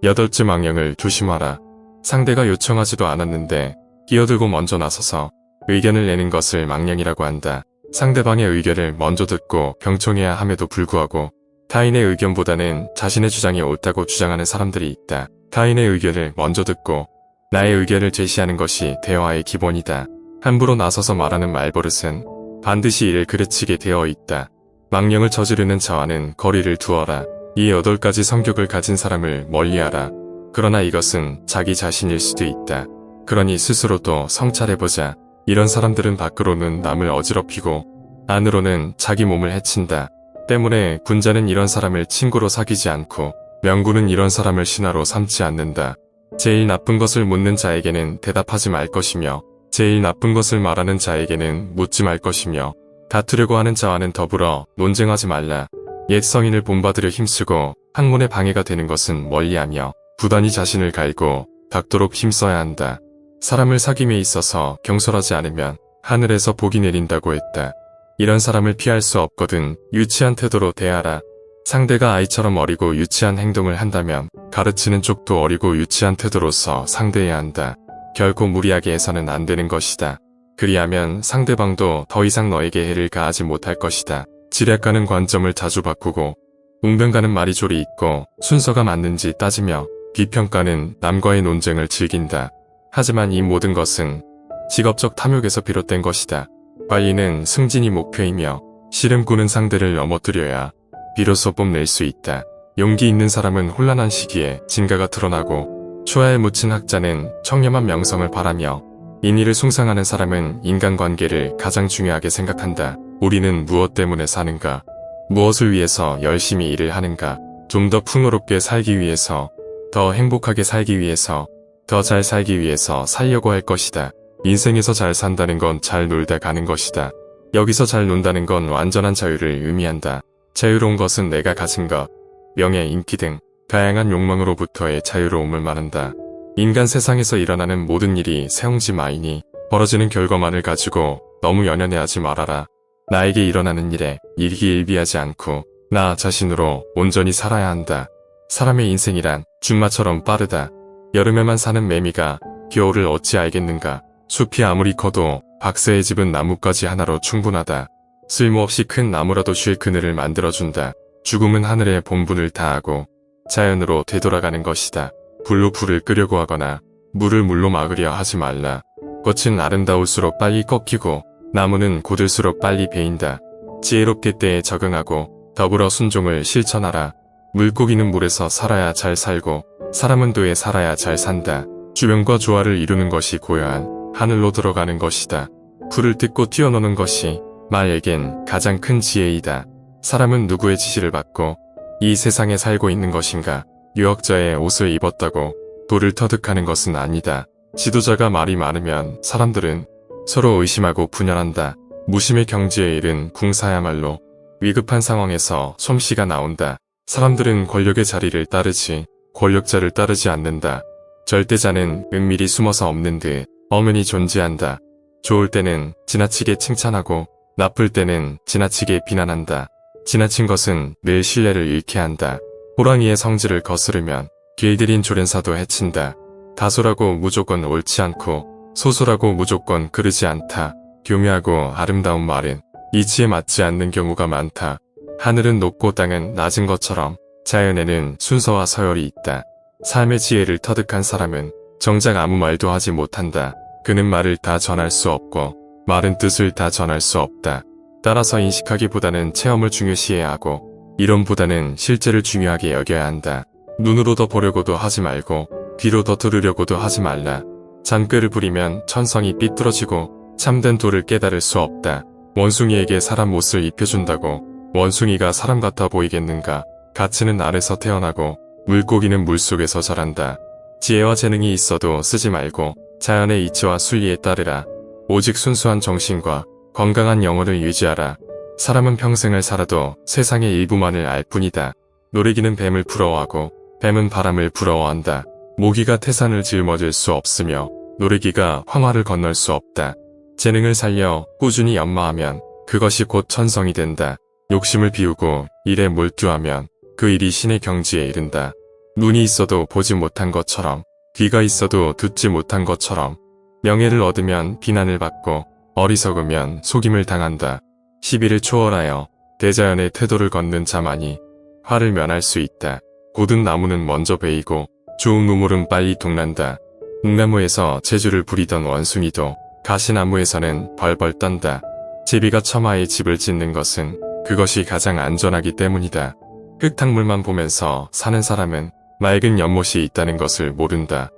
여덟째, 망령을 조심하라. 상대가 요청하지도 않았는데 끼어들고 먼저 나서서 의견을 내는 것을 망령이라고 한다. 상대방의 의견을 먼저 듣고 경청해야 함에도 불구하고 타인의 의견보다는 자신의 주장이 옳다고 주장하는 사람들이 있다. 타인의 의견을 먼저 듣고 나의 의견을 제시하는 것이 대화의 기본이다. 함부로 나서서 말하는 말버릇은 반드시 이를 그르치게 되어 있다. 망령을 저지르는 자와는 거리를 두어라. 이 8가지 성격을 가진 사람을 멀리하라. 그러나 이것은 자기 자신일 수도 있다. 그러니 스스로도 성찰해보자. 이런 사람들은 밖으로는 남을 어지럽히고 안으로는 자기 몸을 해친다. 때문에 군자는 이런 사람을 친구로 사귀지 않고 명군은 이런 사람을 신하로 삼지 않는다. 제일 나쁜 것을 묻는 자에게는 대답하지 말 것이며 제일 나쁜 것을 말하는 자에게는 묻지 말 것이며 다투려고 하는 자와는 더불어 논쟁하지 말라. 옛 성인을 본받으려 힘쓰고 학문에 방해가 되는 것은 멀리하며 부단히 자신을 갈고 닦도록 힘써야 한다. 사람을 사귐에 있어서 경솔하지 않으면 하늘에서 복이 내린다고 했다. 이런 사람을 피할 수 없거든 유치한 태도로 대하라. 상대가 아이처럼 어리고 유치한 행동을 한다면 가르치는 쪽도 어리고 유치한 태도로서 상대해야 한다. 결코 무리하게 해서는 안 되는 것이다. 그리하면 상대방도 더 이상 너에게 해를 가하지 못할 것이다. 지략가는 관점을 자주 바꾸고 웅변가는 말이 조리 있고 순서가 맞는지 따지며 비평가는 남과의 논쟁을 즐긴다. 하지만 이 모든 것은 직업적 탐욕에서 비롯된 것이다. 관리는 승진이 목표이며 씨름꾼은 상대를 넘어뜨려야 비로소 뽐낼 수 있다. 용기 있는 사람은 혼란한 시기에 진가가 드러나고 초야에 묻힌 학자는 청렴한 명성을 바라며 인의를 숭상하는 사람은 인간관계를 가장 중요하게 생각한다. 우리는 무엇 때문에 사는가? 무엇을 위해서 열심히 일을 하는가? 좀 더 풍요롭게 살기 위해서, 더 행복하게 살기 위해서, 더 잘 살기 위해서 살려고 할 것이다. 인생에서 잘 산다는 건 잘 놀다 가는 것이다. 여기서 잘 논다는 건 완전한 자유를 의미한다. 자유로운 것은 내가 가진 것, 명예, 인기 등 다양한 욕망으로부터의 자유로움을 말한다. 인간 세상에서 일어나는 모든 일이 세옹지마이니 벌어지는 결과만을 가지고 너무 연연해하지 말아라. 나에게 일어나는 일에 일기일비하지 않고 나 자신으로 온전히 살아야 한다. 사람의 인생이란 준마처럼 빠르다. 여름에만 사는 매미가 겨울을 어찌 알겠는가. 숲이 아무리 커도 박새의 집은 나뭇가지 하나로 충분하다. 쓸모없이 큰 나무라도 쉴 그늘을 만들어준다. 죽음은 하늘의 본분을 다하고 자연으로 되돌아가는 것이다. 불로 불을 끄려고 하거나 물을 물로 막으려 하지 말라. 꽃은 아름다울수록 빨리 꺾이고 나무는 고들수록 빨리 베인다. 지혜롭게 때에 적응하고 더불어 순종을 실천하라. 물고기는 물에서 살아야 잘 살고 사람은 도에 살아야 잘 산다. 주변과 조화를 이루는 것이 고요한 하늘로 들어가는 것이다. 불을 뜯고 뛰어노는 것이 말에겐 가장 큰 지혜이다. 사람은 누구의 지시를 받고 이 세상에 살고 있는 것인가? 유역자의 옷을 입었다고 돌을 터득하는 것은 아니다. 지도자가 말이 많으면 사람들은 서로 의심하고 분열한다. 무심의 경지에 이른 궁사야말로 위급한 상황에서 솜씨가 나온다. 사람들은 권력의 자리를 따르지 권력자를 따르지 않는다. 절대자는 은밀히 숨어서 없는 듯 엄연히 존재한다. 좋을 때는 지나치게 칭찬하고 나쁠 때는 지나치게 비난한다. 지나친 것은 늘 신뢰를 잃게 한다. 호랑이의 성질을 거스르면 길들인 조련사도 해친다. 다소라고 무조건 옳지 않고 소소라고 무조건 그르지 않다. 교묘하고 아름다운 말은 이치에 맞지 않는 경우가 많다. 하늘은 높고 땅은 낮은 것처럼 자연에는 순서와 서열이 있다. 삶의 지혜를 터득한 사람은 정작 아무 말도 하지 못한다. 그는 말을 다 전할 수 없고 말은 뜻을 다 전할 수 없다. 따라서 인식하기보다는 체험을 중요시해야 하고 이론보다는 실제를 중요하게 여겨야 한다. 눈으로 더 보려고도 하지 말고 귀로 더 들으려고도 하지 말라. 잔꾀를 부리면 천성이 삐뚤어지고 참된 도를 깨달을 수 없다. 원숭이에게 사람 옷을 입혀준다고 원숭이가 사람 같아 보이겠는가. 가치는 알에서 태어나고 물고기는 물속에서 자란다. 지혜와 재능이 있어도 쓰지 말고 자연의 이치와 순리에 따르라. 오직 순수한 정신과 건강한 영혼을 유지하라. 사람은 평생을 살아도 세상의 일부만을 알 뿐이다. 노래기는 뱀을 부러워하고 뱀은 바람을 부러워한다. 모기가 태산을 짊어질 수 없으며 노래기가 황화를 건널 수 없다. 재능을 살려 꾸준히 연마하면 그것이 곧 천성이 된다. 욕심을 비우고 일에 몰두하면 그 일이 신의 경지에 이른다. 눈이 있어도 보지 못한 것처럼 귀가 있어도 듣지 못한 것처럼 명예를 얻으면 비난을 받고 어리석으면 속임을 당한다. 시비를 초월하여 대자연의 태도를 걷는 자만이 화를 면할 수 있다. 고든 나무는 먼저 베이고 좋은 우물은 빨리 동난다. 묵나무에서 재주를 부리던 원숭이도 가시나무에서는 벌벌 떤다. 제비가 처마에 집을 짓는 것은 그것이 가장 안전하기 때문이다. 흙탕물만 보면서 사는 사람은 맑은 연못이 있다는 것을 모른다.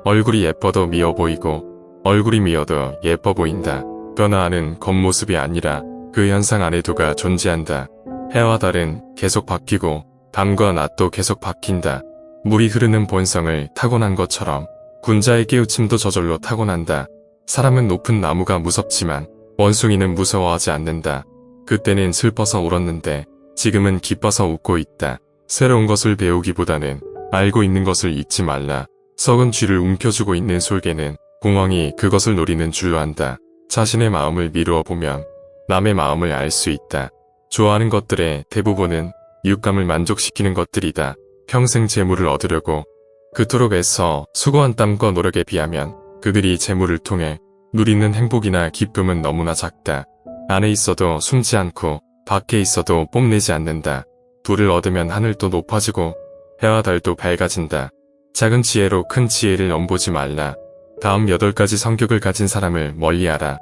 얼굴이 예뻐도 미워 보이고 얼굴이 미워도 예뻐 보인다. 변화하는 겉모습이 아니라 그 현상 안에 도가 존재한다. 해와 달은 계속 바뀌고 밤과 낮도 계속 바뀐다. 물이 흐르는 본성을 타고난 것처럼 군자의 깨우침도 저절로 타고난다. 사람은 높은 나무가 무섭지만 원숭이는 무서워하지 않는다. 그때는 슬퍼서 울었는데 지금은 기뻐서 웃고 있다. 새로운 것을 배우기보다는 알고 있는 것을 잊지 말라. 썩은 쥐를 움켜쥐고 있는 솔개는 공황이 그것을 노리는 줄로 안다. 자신의 마음을 미루어 보면 남의 마음을 알 수 있다. 좋아하는 것들의 대부분은 이웃감을 만족시키는 것들이다. 평생 재물을 얻으려고 그토록 애써 수고한 땀과 노력에 비하면 그들이 재물을 통해 누리는 행복이나 기쁨은 너무나 작다. 안에 있어도 숨지 않고 밖에 있어도 뽐내지 않는다. 불을 얻으면 하늘도 높아지고 해와 달도 밝아진다. 작은 지혜로 큰 지혜를 엿보지 말라. 다음 8가지 성격을 가진 사람을 멀리하라.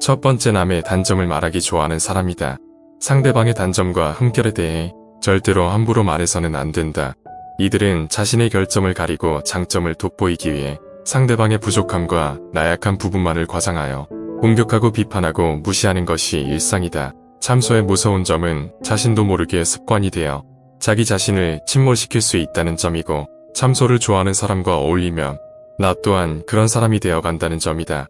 첫 번째, 남의 단점을 말하기 좋아하는 사람이다. 상대방의 단점과 흠결에 대해 절대로 함부로 말해서는 안 된다. 이들은 자신의 결점을 가리고 장점을 돋보이기 위해 상대방의 부족함과 나약한 부분만을 과장하여 공격하고 비판하고 무시하는 것이 일상이다. 참소의 무서운 점은 자신도 모르게 습관이 되어 자기 자신을 침몰시킬 수 있다는 점이고, 참소를 좋아하는 사람과 어울리면 나 또한 그런 사람이 되어간다는 점이다.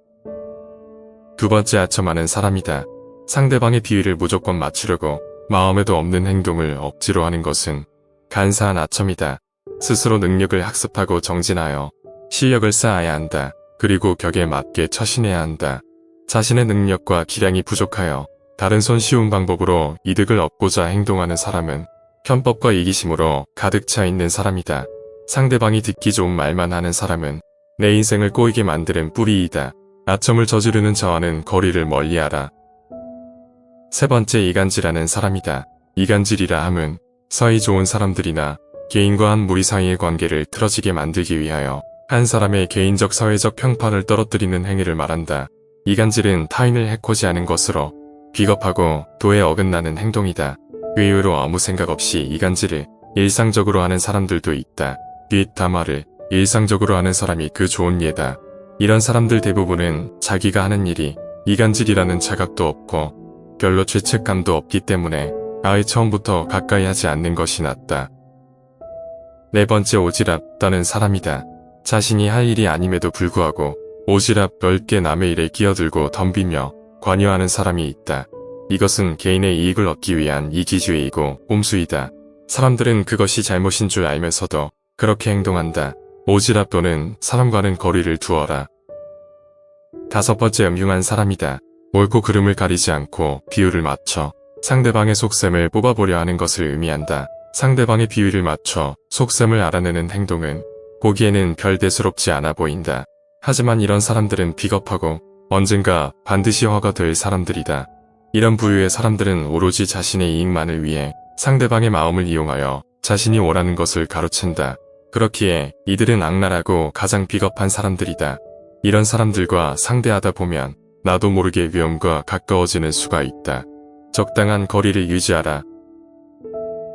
두 번째, 아첨하는 사람이다. 상대방의 비위를 무조건 맞추려고 마음에도 없는 행동을 억지로 하는 것은 간사한 아첨이다. 스스로 능력을 학습하고 정진하여 실력을 쌓아야 한다. 그리고 격에 맞게 처신해야 한다. 자신의 능력과 기량이 부족하여 다른 손쉬운 방법으로 이득을 얻고자 행동하는 사람은 편법과 이기심으로 가득 차 있는 사람이다. 상대방이 듣기 좋은 말만 하는 사람은 내 인생을 꼬이게 만드는 뿌리이다. 아첨을 저지르는 자와는 거리를 멀리하라. 세 번째, 이간질하는 사람이다. 이간질이라 함은 사이 좋은 사람들이나 개인과 한 무리 사이의 관계를 틀어지게 만들기 위하여 한 사람의 개인적 사회적 평판을 떨어뜨리는 행위를 말한다. 이간질은 타인을 해코지하는 것으로 비겁하고 도에 어긋나는 행동이다. 의외로 아무 생각 없이 이간질을 일상적으로 하는 사람들도 있다. 뒷담화를 일상적으로 하는 사람이 그 좋은 예다. 이런 사람들 대부분은 자기가 하는 일이 이간질이라는 자각도 없고 별로 죄책감도 없기 때문에 아예 처음부터 가까이 하지 않는 것이 낫다. 네 번째, 오지랖 떠는 사람이다. 자신이 할 일이 아님에도 불구하고 오지랖 넓게 남의 일에 끼어들고 덤비며 관여하는 사람이 있다. 이것은 개인의 이익을 얻기 위한 이기주의이고 꼼수이다. 사람들은 그것이 잘못인 줄 알면서도 그렇게 행동한다. 오지랖 또는 사람과는 거리를 두어라. 다섯 번째, 음흉한 사람이다. 옳고 그름을 가리지 않고 비율을 맞춰 상대방의 속셈을 뽑아보려 하는 것을 의미한다. 상대방의 비율을 맞춰 속셈을 알아내는 행동은 보기에는 별 대수롭지 않아 보인다. 하지만 이런 사람들은 비겁하고 언젠가 반드시 화가 될 사람들이다. 이런 부류의 사람들은 오로지 자신의 이익만을 위해 상대방의 마음을 이용하여 자신이 원하는 것을 가로챈다. 그렇기에 이들은 악랄하고 가장 비겁한 사람들이다. 이런 사람들과 상대하다 보면 나도 모르게 위험과 가까워지는 수가 있다. 적당한 거리를 유지하라.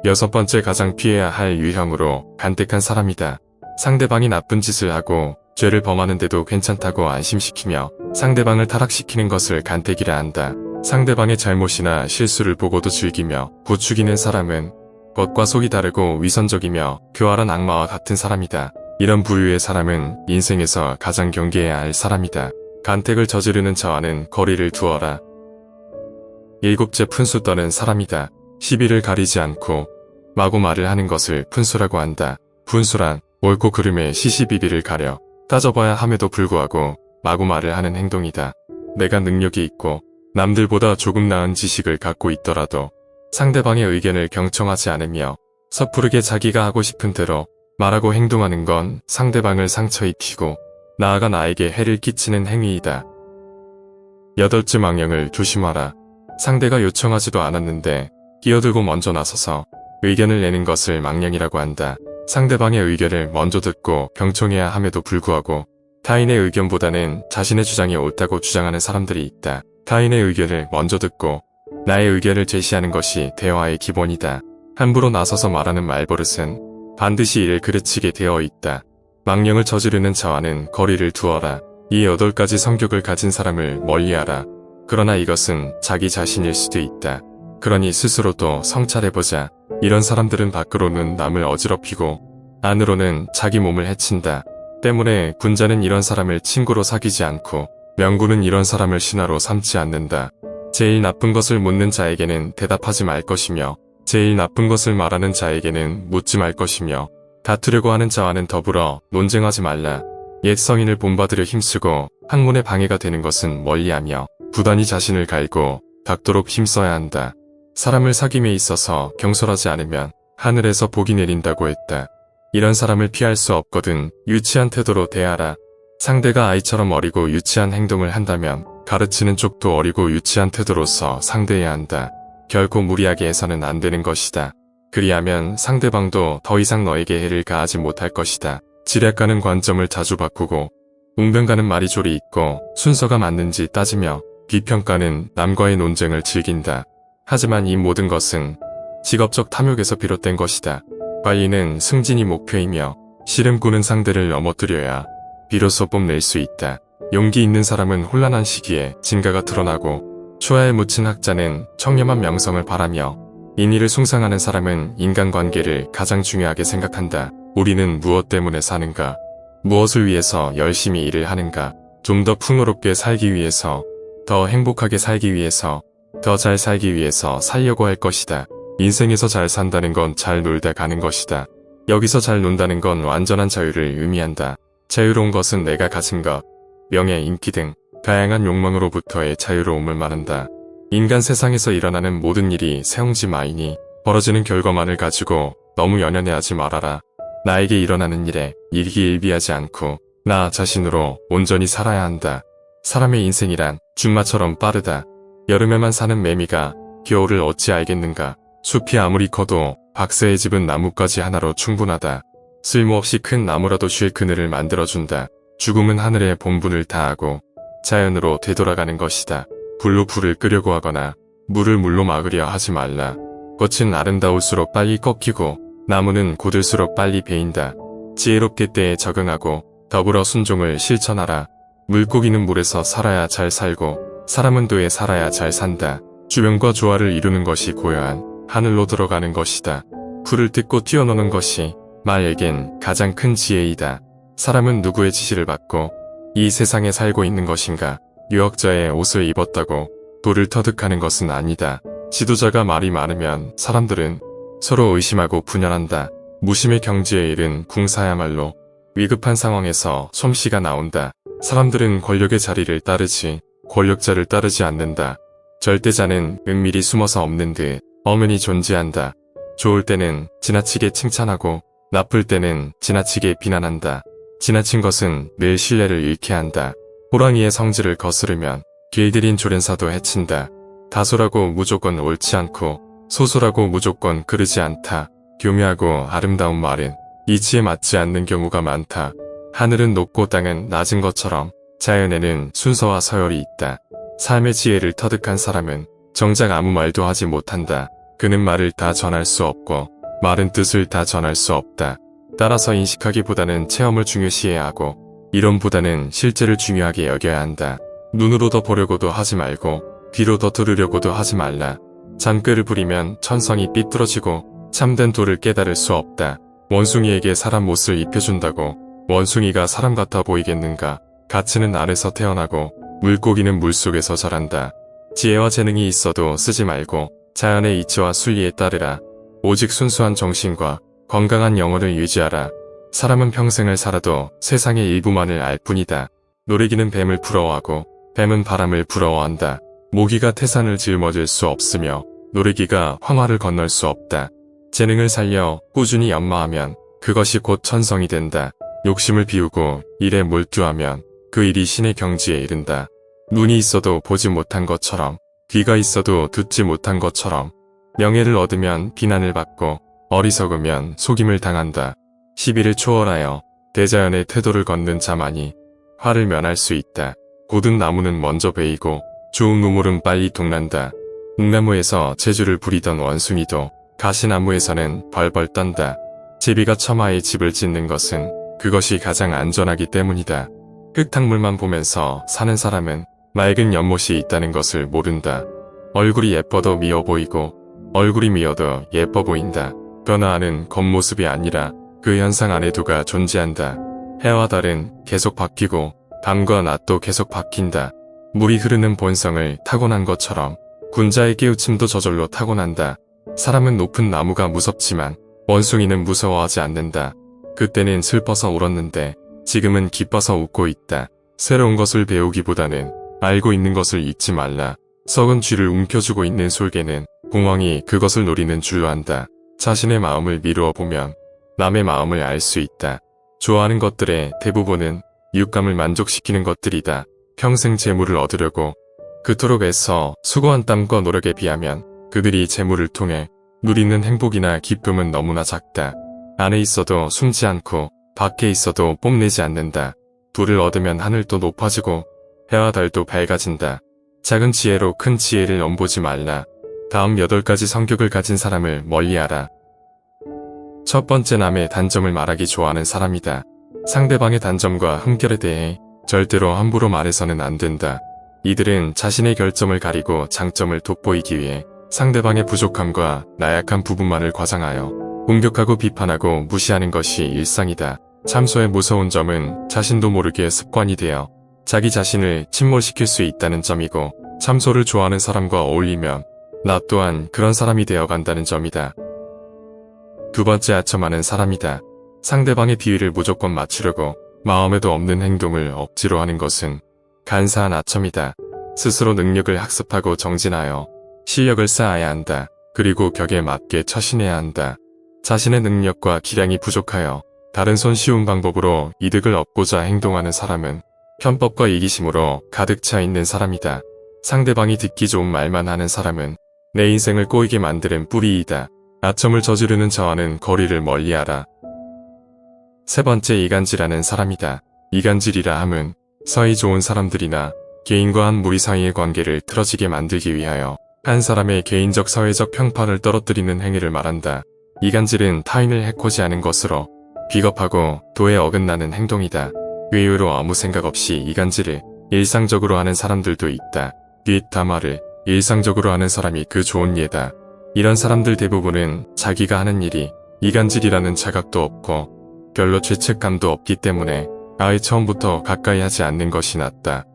여섯 번째, 가장 피해야 할 유형으로 간택한 사람이다. 상대방이 나쁜 짓을 하고 죄를 범하는데도 괜찮다고 안심시키며 상대방을 타락시키는 것을 간택이라 한다. 상대방의 잘못이나 실수를 보고도 즐기며 부추기는 사람은 겉과 속이 다르고 위선적이며 교활한 악마와 같은 사람이다. 이런 부류의 사람은 인생에서 가장 경계해야 할 사람이다. 간택을 저지르는 자와는 거리를 두어라. 일곱째, 푼수 떠는 사람이다. 시비를 가리지 않고 마구 말을 하는 것을 푼수라고 한다. 푼수란 옳고 그름의 시시비비를 가려 따져봐야 함에도 불구하고 마구 말을 하는 행동이다. 내가 능력이 있고 남들보다 조금 나은 지식을 갖고 있더라도 상대방의 의견을 경청하지 않으며 섣부르게 자기가 하고 싶은 대로 말하고 행동하는 건 상대방을 상처 입히고 나아가 나에게 해를 끼치는 행위이다. 여덟째, 망령을 조심하라. 상대가 요청하지도 않았는데 끼어들고 먼저 나서서 의견을 내는 것을 망령이라고 한다. 상대방의 의견을 먼저 듣고 경청해야 함에도 불구하고 타인의 의견보다는 자신의 주장이 옳다고 주장하는 사람들이 있다. 타인의 의견을 먼저 듣고 나의 의견을 제시하는 것이 대화의 기본이다. 함부로 나서서 말하는 말버릇은 반드시 이를 그르치게 되어 있다. 망령을 저지르는 자와는 거리를 두어라. 이 8가지 성격을 가진 사람을 멀리하라. 그러나 이것은 자기 자신일 수도 있다. 그러니 스스로도 성찰해보자. 이런 사람들은 밖으로는 남을 어지럽히고 안으로는 자기 몸을 해친다. 때문에 군자는 이런 사람을 친구로 사귀지 않고 명군은 이런 사람을 신하로 삼지 않는다. 제일 나쁜 것을 묻는 자에게는 대답하지 말 것이며 제일 나쁜 것을 말하는 자에게는 묻지 말 것이며 다투려고 하는 자와는 더불어 논쟁하지 말라. 옛 성인을 본받으려 힘쓰고 학문에 방해가 되는 것은 멀리하며 부단히 자신을 갈고 닦도록 힘써야 한다. 사람을 사귐에 있어서 경솔하지 않으면 하늘에서 복이 내린다고 했다. 이런 사람을 피할 수 없거든 유치한 태도로 대하라. 상대가 아이처럼 어리고 유치한 행동을 한다면 가르치는 쪽도 어리고 유치한 태도로서 상대해야 한다. 결코 무리하게 해서는 안 되는 것이다. 그리하면 상대방도 더 이상 너에게 해를 가하지 못할 것이다. 지략가는 관점을 자주 바꾸고 웅변가는 말이 조리 있고 순서가 맞는지 따지며 비평가는 남과의 논쟁을 즐긴다. 하지만 이 모든 것은 직업적 탐욕에서 비롯된 것이다. 관리는 승진이 목표이며 씨름꾼은 상대를 넘어뜨려야 비로소 뽐낼 수 있다. 용기 있는 사람은 혼란한 시기에 진가가 드러나고 초야에 묻힌 학자는 청렴한 명성을 바라며 인의를 숭상하는 사람은 인간관계를 가장 중요하게 생각한다. 우리는 무엇 때문에 사는가? 무엇을 위해서 열심히 일을 하는가? 좀 더 풍요롭게 살기 위해서, 더 행복하게 살기 위해서, 더 잘 살기 위해서 살려고 할 것이다. 인생에서 잘 산다는 건 잘 놀다 가는 것이다. 여기서 잘 논다는 건 완전한 자유를 의미한다. 자유로운 것은 내가 가진 것, 명예, 인기 등 다양한 욕망으로부터의 자유로움을 말한다. 인간 세상에서 일어나는 모든 일이 세옹지마이니 벌어지는 결과만을 가지고 너무 연연해하지 말아라. 나에게 일어나는 일에 일기일비하지 않고 나 자신으로 온전히 살아야 한다. 사람의 인생이란 준마처럼 빠르다. 여름에만 사는 매미가 겨울을 어찌 알겠는가. 숲이 아무리 커도 박새의 집은 나뭇가지 하나로 충분하다. 쓸모없이 큰 나무라도 쉴 그늘을 만들어준다. 죽음은 하늘의 본분을 다하고 자연으로 되돌아가는 것이다. 불로 불을 끄려고 하거나 물을 물로 막으려 하지 말라. 꽃은 아름다울수록 빨리 꺾이고 나무는 고들수록 빨리 베인다. 지혜롭게 때에 적응하고 더불어 순종을 실천하라. 물고기는 물에서 살아야 잘 살고 사람은 도에 살아야 잘 산다. 주변과 조화를 이루는 것이 고요한 하늘로 들어가는 것이다. 불을 뜯고 뛰어노는 것이 말에겐 가장 큰 지혜이다. 사람은 누구의 지시를 받고 이 세상에 살고 있는 것인가? 유역자의 옷을 입었다고 돌을 터득하는 것은 아니다. 지도자가 말이 많으면 사람들은 서로 의심하고 분열한다. 무심의 경지에 이른 궁사야말로 위급한 상황에서 솜씨가 나온다. 사람들은 권력의 자리를 따르지 권력자를 따르지 않는다. 절대자는 은밀히 숨어서 없는 듯 엄연히 존재한다. 좋을 때는 지나치게 칭찬하고 나쁠 때는 지나치게 비난한다. 지나친 것은 늘 신뢰를 잃게 한다. 호랑이의 성질을 거스르면 길들인 조련사도 해친다. 다소라고 무조건 옳지 않고 소소라고 무조건 그르지 않다. 교묘하고 아름다운 말은 이치에 맞지 않는 경우가 많다. 하늘은 높고 땅은 낮은 것처럼 자연에는 순서와 서열이 있다. 삶의 지혜를 터득한 사람은 정작 아무 말도 하지 못한다. 그는 말을 다 전할 수 없고 말은 뜻을 다 전할 수 없다. 따라서 인식하기보다는 체험을 중요시해야 하고 이론보다는 실제를 중요하게 여겨야 한다. 눈으로 더 보려고도 하지 말고 귀로 더 들으려고도 하지 말라. 잔꾀를 부리면 천성이 삐뚤어지고 참된 도를 깨달을 수 없다. 원숭이에게 사람 못을 입혀준다고 원숭이가 사람 같아 보이겠는가. 가치는 알에서 태어나고 물고기는 물속에서 자란다. 지혜와 재능이 있어도 쓰지 말고 자연의 이치와 순리에 따르라. 오직 순수한 정신과 건강한 영혼을 유지하라. 사람은 평생을 살아도 세상의 일부만을 알 뿐이다. 노래기는 뱀을 부러워하고 뱀은 바람을 부러워한다. 모기가 태산을 짊어질 수 없으며 노래기가 황화를 건널 수 없다. 재능을 살려 꾸준히 연마하면 그것이 곧 천성이 된다. 욕심을 비우고 일에 몰두하면 그 일이 신의 경지에 이른다. 눈이 있어도 보지 못한 것처럼 귀가 있어도 듣지 못한 것처럼 명예를 얻으면 비난을 받고 어리석으면 속임을 당한다. 시비를 초월하여 대자연의 태도를 걷는 자만이 화를 면할 수 있다. 고든 나무는 먼저 베이고 좋은 우물은 빨리 동난다. 묵나무에서 재주를 부리던 원숭이도 가시나무에서는 벌벌 떤다. 제비가 처마에 집을 짓는 것은 그것이 가장 안전하기 때문이다. 흙탕물만 보면서 사는 사람은 맑은 연못이 있다는 것을 모른다. 얼굴이 예뻐도 미워 보이고 얼굴이 미워도 예뻐 보인다. 변화하는 겉모습이 아니라 그 현상 안에 두가 존재한다. 해와 달은 계속 바뀌고 밤과 낮도 계속 바뀐다. 물이 흐르는 본성을 타고난 것처럼 군자의 깨우침도 저절로 타고난다. 사람은 높은 나무가 무섭지만 원숭이는 무서워하지 않는다. 그때는 슬퍼서 울었는데 지금은 기뻐서 웃고 있다. 새로운 것을 배우기보다는 알고 있는 것을 잊지 말라. 썩은 쥐를 움켜쥐고 있는 솔개는 공황이 그것을 노리는 줄로 안다. 자신의 마음을 미루어 보면 남의 마음을 알 수 있다. 좋아하는 것들의 대부분은 이웃감을 만족시키는 것들이다. 평생 재물을 얻으려고 그토록 애써 수고한 땀과 노력에 비하면 그들이 재물을 통해 누리는 행복이나 기쁨은 너무나 작다. 안에 있어도 숨지 않고 밖에 있어도 뽐내지 않는다. 불을 얻으면 하늘도 높아지고 해와 달도 밝아진다. 작은 지혜로 큰 지혜를 엿보지 말라. 다음 8가지 성격을 가진 사람을 멀리하라. 첫 번째, 남의 단점을 말하기 좋아하는 사람이다. 상대방의 단점과 흠결에 대해 절대로 함부로 말해서는 안 된다. 이들은 자신의 결점을 가리고 장점을 돋보이기 위해 상대방의 부족함과 나약한 부분만을 과장하여 공격하고 비판하고 무시하는 것이 일상이다. 참소의 무서운 점은 자신도 모르게 습관이 되어 자기 자신을 침몰시킬 수 있다는 점이고, 참소를 좋아하는 사람과 어울리면 나 또한 그런 사람이 되어간다는 점이다. 두 번째, 아첨하는 사람이다. 상대방의 비위를 무조건 맞추려고 마음에도 없는 행동을 억지로 하는 것은 간사한 아첨이다. 스스로 능력을 학습하고 정진하여 실력을 쌓아야 한다. 그리고 격에 맞게 처신해야 한다. 자신의 능력과 기량이 부족하여 다른 손쉬운 방법으로 이득을 얻고자 행동하는 사람은 편법과 이기심으로 가득 차 있는 사람이다. 상대방이 듣기 좋은 말만 하는 사람은 내 인생을 꼬이게 만드는 뿌리이다. 아첨을 저지르는 자와는 거리를 멀리하라. 세 번째, 이간질하는 사람이다. 이간질이라 함은 사이 좋은 사람들이나 개인과 한 무리 사이의 관계를 틀어지게 만들기 위하여 한 사람의 개인적 사회적 평판을 떨어뜨리는 행위를 말한다. 이간질은 타인을 해코지하는 것으로 비겁하고 도에 어긋나는 행동이다. 의외로 아무 생각 없이 이간질을 일상적으로 하는 사람들도 있다. 뒷담화를 일상적으로 하는 사람이 그 좋은 예다. 이런 사람들 대부분은 자기가 하는 일이 이간질이라는 자각도 없고 별로 죄책감도 없기 때문에 아예 처음부터 가까이 하지 않는 것이 낫다.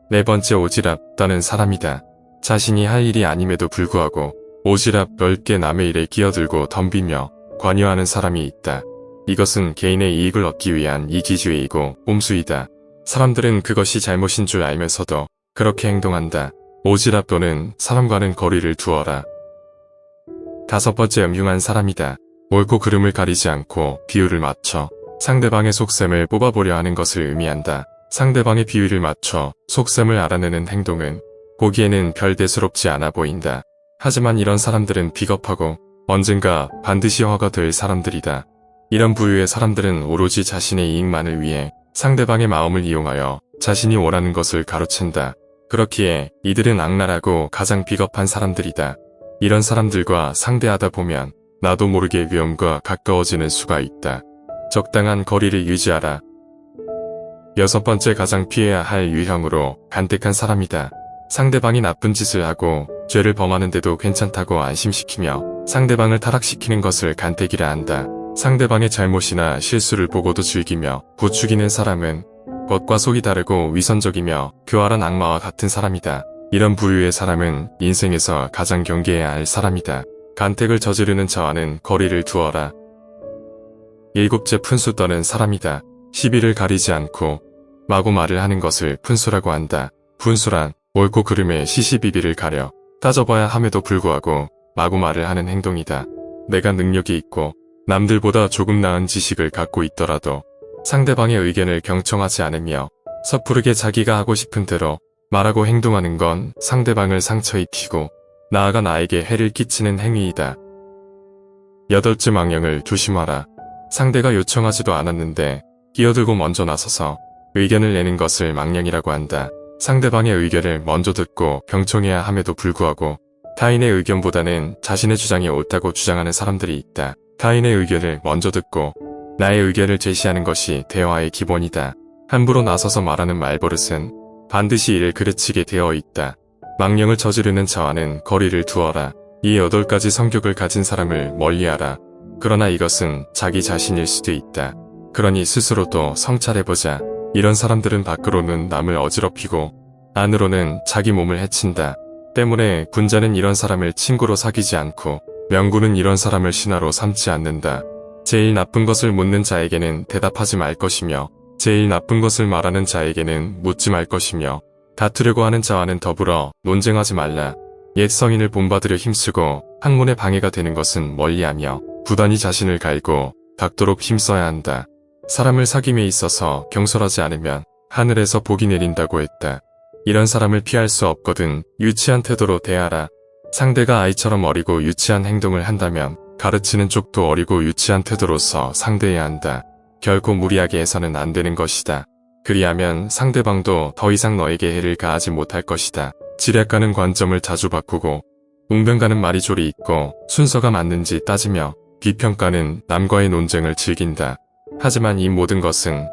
네 번째, 오지랖 떠는 사람이다. 자신이 할 일이 아님에도 불구하고 오지랖 넓게 남의 일에 끼어들고 덤비며 관여하는 사람이 있다. 이것은 개인의 이익을 얻기 위한 이기주의이고 꼼수이다. 사람들은 그것이 잘못인 줄 알면서도 그렇게 행동한다. 오지랖 또는 사람과는 거리를 두어라. 다섯 번째, 음흉한 사람이다. 옳고 그름을 가리지 않고 비율을 맞춰 상대방의 속셈을 뽑아보려 하는 것을 의미한다. 상대방의 비율을 맞춰 속셈을 알아내는 행동은 보기에는 별 대수롭지 않아 보인다. 하지만 이런 사람들은 비겁하고 언젠가 반드시 화가 될 사람들이다. 이런 부류의 사람들은 오로지 자신의 이익만을 위해 상대방의 마음을 이용하여 자신이 원하는 것을 가로챈다. 그렇기에 이들은 악랄하고 가장 비겁한 사람들이다. 이런 사람들과 상대하다 보면 나도 모르게 위험과 가까워지는 수가 있다. 적당한 거리를 유지하라. 여섯 번째, 가장 피해야 할 유형으로 간택한 사람이다. 상대방이 나쁜 짓을 하고 죄를 범하는데도 괜찮다고 안심시키며 상대방을 타락시키는 것을 간택이라 한다. 상대방의 잘못이나 실수를 보고도 즐기며 부추기는 사람은 겉과 속이 다르고 위선적이며 교활한 악마와 같은 사람이다. 이런 부류의 사람은 인생에서 가장 경계해야 할 사람이다. 간택을 저지르는 자와는 거리를 두어라. 일곱째, 푼수 떠는 사람이다. 시비를 가리지 않고 마구 말을 하는 것을 푼수라고 한다. 푼수란 옳고 그름의 시시비비를 가려 따져봐야 함에도 불구하고 마구 말을 하는 행동이다. 내가 능력이 있고 남들보다 조금 나은 지식을 갖고 있더라도 상대방의 의견을 경청하지 않으며 섣부르게 자기가 하고 싶은 대로 말하고 행동하는 건 상대방을 상처 입히고 나아가 나에게 해를 끼치는 행위이다. 여덟째, 망령을 조심하라. 상대가 요청하지도 않았는데 끼어들고 먼저 나서서 의견을 내는 것을 망령이라고 한다. 상대방의 의견을 먼저 듣고 경청해야 함에도 불구하고 타인의 의견보다는 자신의 주장이 옳다고 주장하는 사람들이 있다. 타인의 의견을 먼저 듣고 나의 의견을 제시하는 것이 대화의 기본이다. 함부로 나서서 말하는 말버릇은 반드시 이를 그르치게 되어 있다. 망령을 저지르는 자와는 거리를 두어라. 이 8가지 성격을 가진 사람을 멀리하라. 그러나 이것은 자기 자신일 수도 있다. 그러니 스스로도 성찰해보자. 이런 사람들은 밖으로는 남을 어지럽히고 안으로는 자기 몸을 해친다. 때문에 군자는 이런 사람을 친구로 사귀지 않고 명군은 이런 사람을 신하로 삼지 않는다. 제일 나쁜 것을 묻는 자에게는 대답하지 말 것이며 제일 나쁜 것을 말하는 자에게는 묻지 말 것이며 다투려고 하는 자와는 더불어 논쟁하지 말라. 옛 성인을 본받으려 힘쓰고 학문에 방해가 되는 것은 멀리하며 부단히 자신을 갈고 닦도록 힘써야 한다. 사람을 사귐에 있어서 경솔하지 않으면 하늘에서 복이 내린다고 했다. 이런 사람을 피할 수 없거든 유치한 태도로 대하라. 상대가 아이처럼 어리고 유치한 행동을 한다면 가르치는 쪽도 어리고 유치한 태도로서 상대해야 한다. 결코 무리하게 해서는 안 되는 것이다. 그리하면 상대방도 더 이상 너에게 해를 가하지 못할 것이다. 지략가는 관점을 자주 바꾸고 웅변가는 말이졸이 있고 순서가 맞는지 따지며 비평가는 남과의 논쟁을 즐긴다. 하지만 이 모든 것은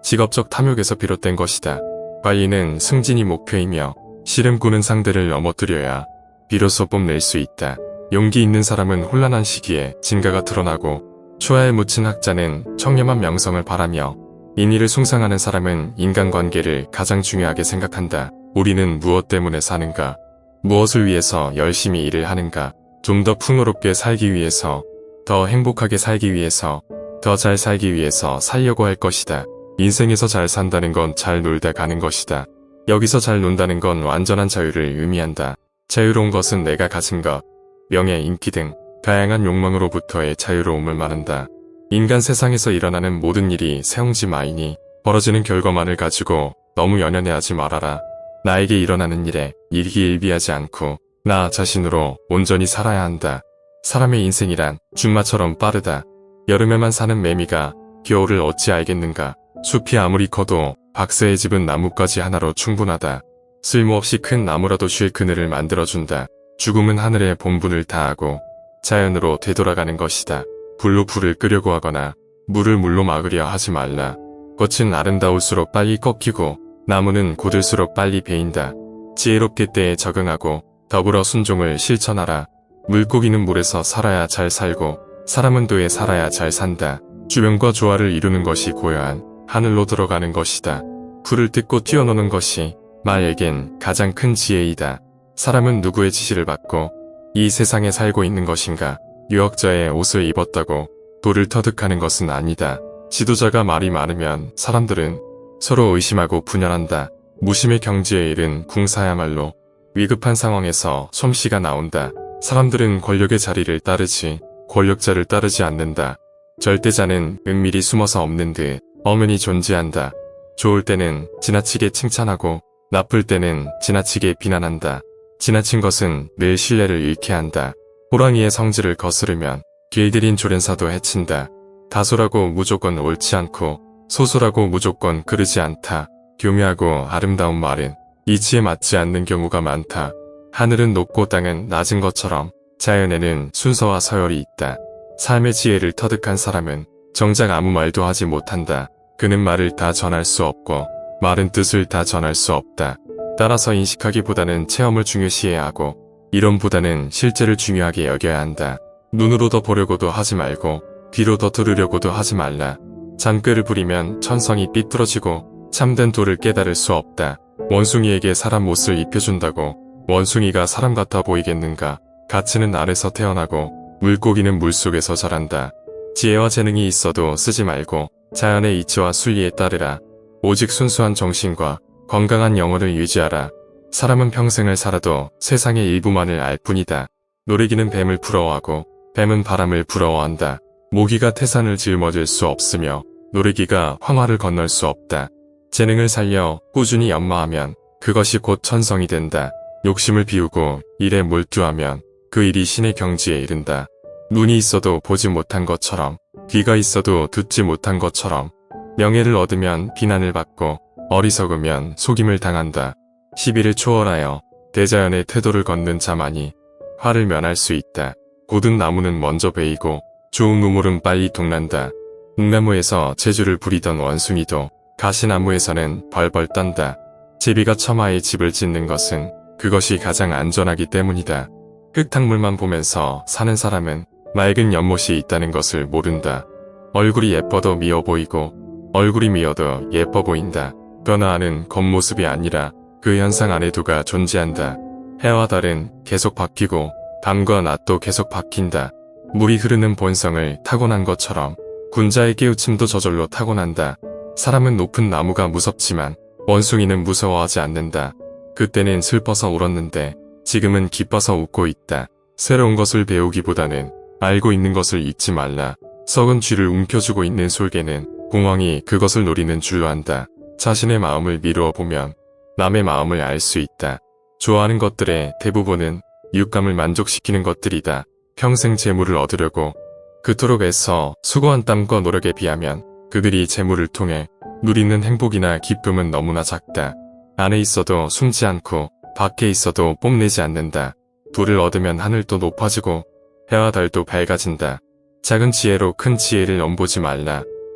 직업적 탐욕에서 비롯된 것이다. 관리는 승진이 목표이며 씨름꾼은 상대를 넘어뜨려야 비로소 뽐낼 수 있다. 용기 있는 사람은 혼란한 시기에 진가가 드러나고 초야에 묻힌 학자는 청렴한 명성을 바라며 인의를 숭상하는 사람은 인간관계를 가장 중요하게 생각한다. 우리는 무엇 때문에 사는가? 무엇을 위해서 열심히 일을 하는가? 좀 더 풍요롭게 살기 위해서, 더 행복하게 살기 위해서, 더 잘 살기 위해서 살려고 할 것이다. 인생에서 잘 산다는 건 잘 놀다 가는 것이다. 여기서 잘 논다는 건 완전한 자유를 의미한다. 자유로운 것은 내가 가진 것, 명예, 인기 등 다양한 욕망으로부터의 자유로움을 말한다. 인간 세상에서 일어나는 모든 일이 세옹지마이니 벌어지는 결과만을 가지고 너무 연연해하지 말아라. 나에게 일어나는 일에 일기일비하지 않고 나 자신으로 온전히 살아야 한다. 사람의 인생이란 준마처럼 빠르다. 여름에만 사는 매미가 겨울을 어찌 알겠는가. 숲이 아무리 커도 박새의 집은 나뭇가지 하나로 충분하다. 쓸모없이 큰 나무라도 쉴 그늘을 만들어준다. 죽음은 하늘의 본분을 다하고 자연으로 되돌아가는 것이다. 불로 불을 끄려고 하거나 물을 물로 막으려 하지 말라. 꽃은 아름다울수록 빨리 꺾이고 나무는 고들수록 빨리 베인다. 지혜롭게 때에 적응하고 더불어 순종을 실천하라. 물고기는 물에서 살아야 잘 살고 사람은 도에 살아야 잘 산다. 주변과 조화를 이루는 것이 고요한 하늘로 들어가는 것이다. 불을 뜯고 뛰어노는 것이 말에겐 가장 큰 지혜이다. 사람은 누구의 지시를 받고 이 세상에 살고 있는 것인가? 유역자의 옷을 입었다고 돌을 터득하는 것은 아니다. 지도자가 말이 많으면 사람들은 서로 의심하고 분열한다. 무심의 경지에 이른 궁사야말로 위급한 상황에서 솜씨가 나온다. 사람들은 권력의 자리를 따르지 권력자를 따르지 않는다. 절대자는 은밀히 숨어서 없는 듯 엄연히 존재한다. 좋을 때는 지나치게 칭찬하고 나쁠 때는 지나치게 비난한다. 지나친 것은 늘 신뢰를 잃게 한다. 호랑이의 성질을 거스르면 길들인 조련사도 해친다. 다소라고 무조건 옳지 않고 소소라고 무조건 그르지 않다. 교묘하고 아름다운 말은 이치에 맞지 않는 경우가 많다. 하늘은 높고 땅은 낮은 것처럼 자연에는 순서와 서열이 있다. 삶의 지혜를 터득한 사람은 정작 아무 말도 하지 못한다. 그는 말을 다 전할 수 없고 말은 뜻을 다 전할 수 없다. 따라서 인식하기보다는 체험을 중요시해야 하고 이론보다는 실제를 중요하게 여겨야 한다. 눈으로 더 보려고도 하지 말고 귀로 더 들으려고도 하지 말라. 잔꾀를 부리면 천성이 삐뚤어지고 참된 도를 깨달을 수 없다. 원숭이에게 사람 옷을 입혀준다고 원숭이가 사람 같아 보이겠는가. 가치는 알에서 태어나고 물고기는 물속에서 자란다. 지혜와 재능이 있어도 쓰지 말고 자연의 이치와 순리에 따르라. 오직 순수한 정신과 건강한 영혼을 유지하라. 사람은 평생을 살아도 세상의 일부만을 알 뿐이다. 노래기는 뱀을 부러워하고 뱀은 바람을 부러워한다. 모기가 태산을 짊어질 수 없으며 노래기가 황화를 건널 수 없다. 재능을 살려 꾸준히 연마하면 그것이 곧 천성이 된다. 욕심을 비우고 일에 몰두하면 그 일이 신의 경지에 이른다. 눈이 있어도 보지 못한 것처럼 귀가 있어도 듣지 못한 것처럼 명예를 얻으면 비난을 받고 어리석으면 속임을 당한다. 시비를 초월하여 대자연의 태도를 걷는 자만이 화를 면할 수 있다. 고든 나무는 먼저 베이고 좋은 우물은 빨리 동난다. 묵나무에서 재주를 부리던 원숭이도 가시나무에서는 벌벌 떤다. 제비가 처마에 집을 짓는 것은 그것이 가장 안전하기 때문이다. 흙탕물만 보면서 사는 사람은 맑은 연못이 있다는 것을 모른다. 얼굴이 예뻐도 미워 보이고 얼굴이 미워도 예뻐 보인다. 변화하는 겉모습이 아니라 그 현상 안에 두가 존재한다. 해와 달은 계속 바뀌고 밤과 낮도 계속 바뀐다. 물이 흐르는 본성을 타고난 것처럼 군자의 깨우침도 저절로 타고난다. 사람은 높은 나무가 무섭지만 원숭이는 무서워하지 않는다. 그때는 슬퍼서 울었는데 지금은 기뻐서 웃고 있다. 새로운 것을 배우기보다는 알고 있는 것을 잊지 말라. 썩은 쥐를 움켜쥐고 있는 솔개는 공황이 그것을 노리는 줄로 안다. 자신의 마음을 미루어 보면 남의 마음을 알 수 있다. 좋아하는 것들의 대부분은 이웃감을 만족시키는 것들이다. 평생 재물을 얻으려고 그토록 애써 수고한 땀과 노력에 비하면 그들이 재물을 통해 누리는 행복이나 기쁨은 너무나 작다. 안에 있어도 숨지 않고 밖에 있어도 뽐내지 않는다. 불을 얻으면 하늘도 높아지고 해와 달도 밝아진다. 작은 지혜로 큰 지혜를 엿보지 말라.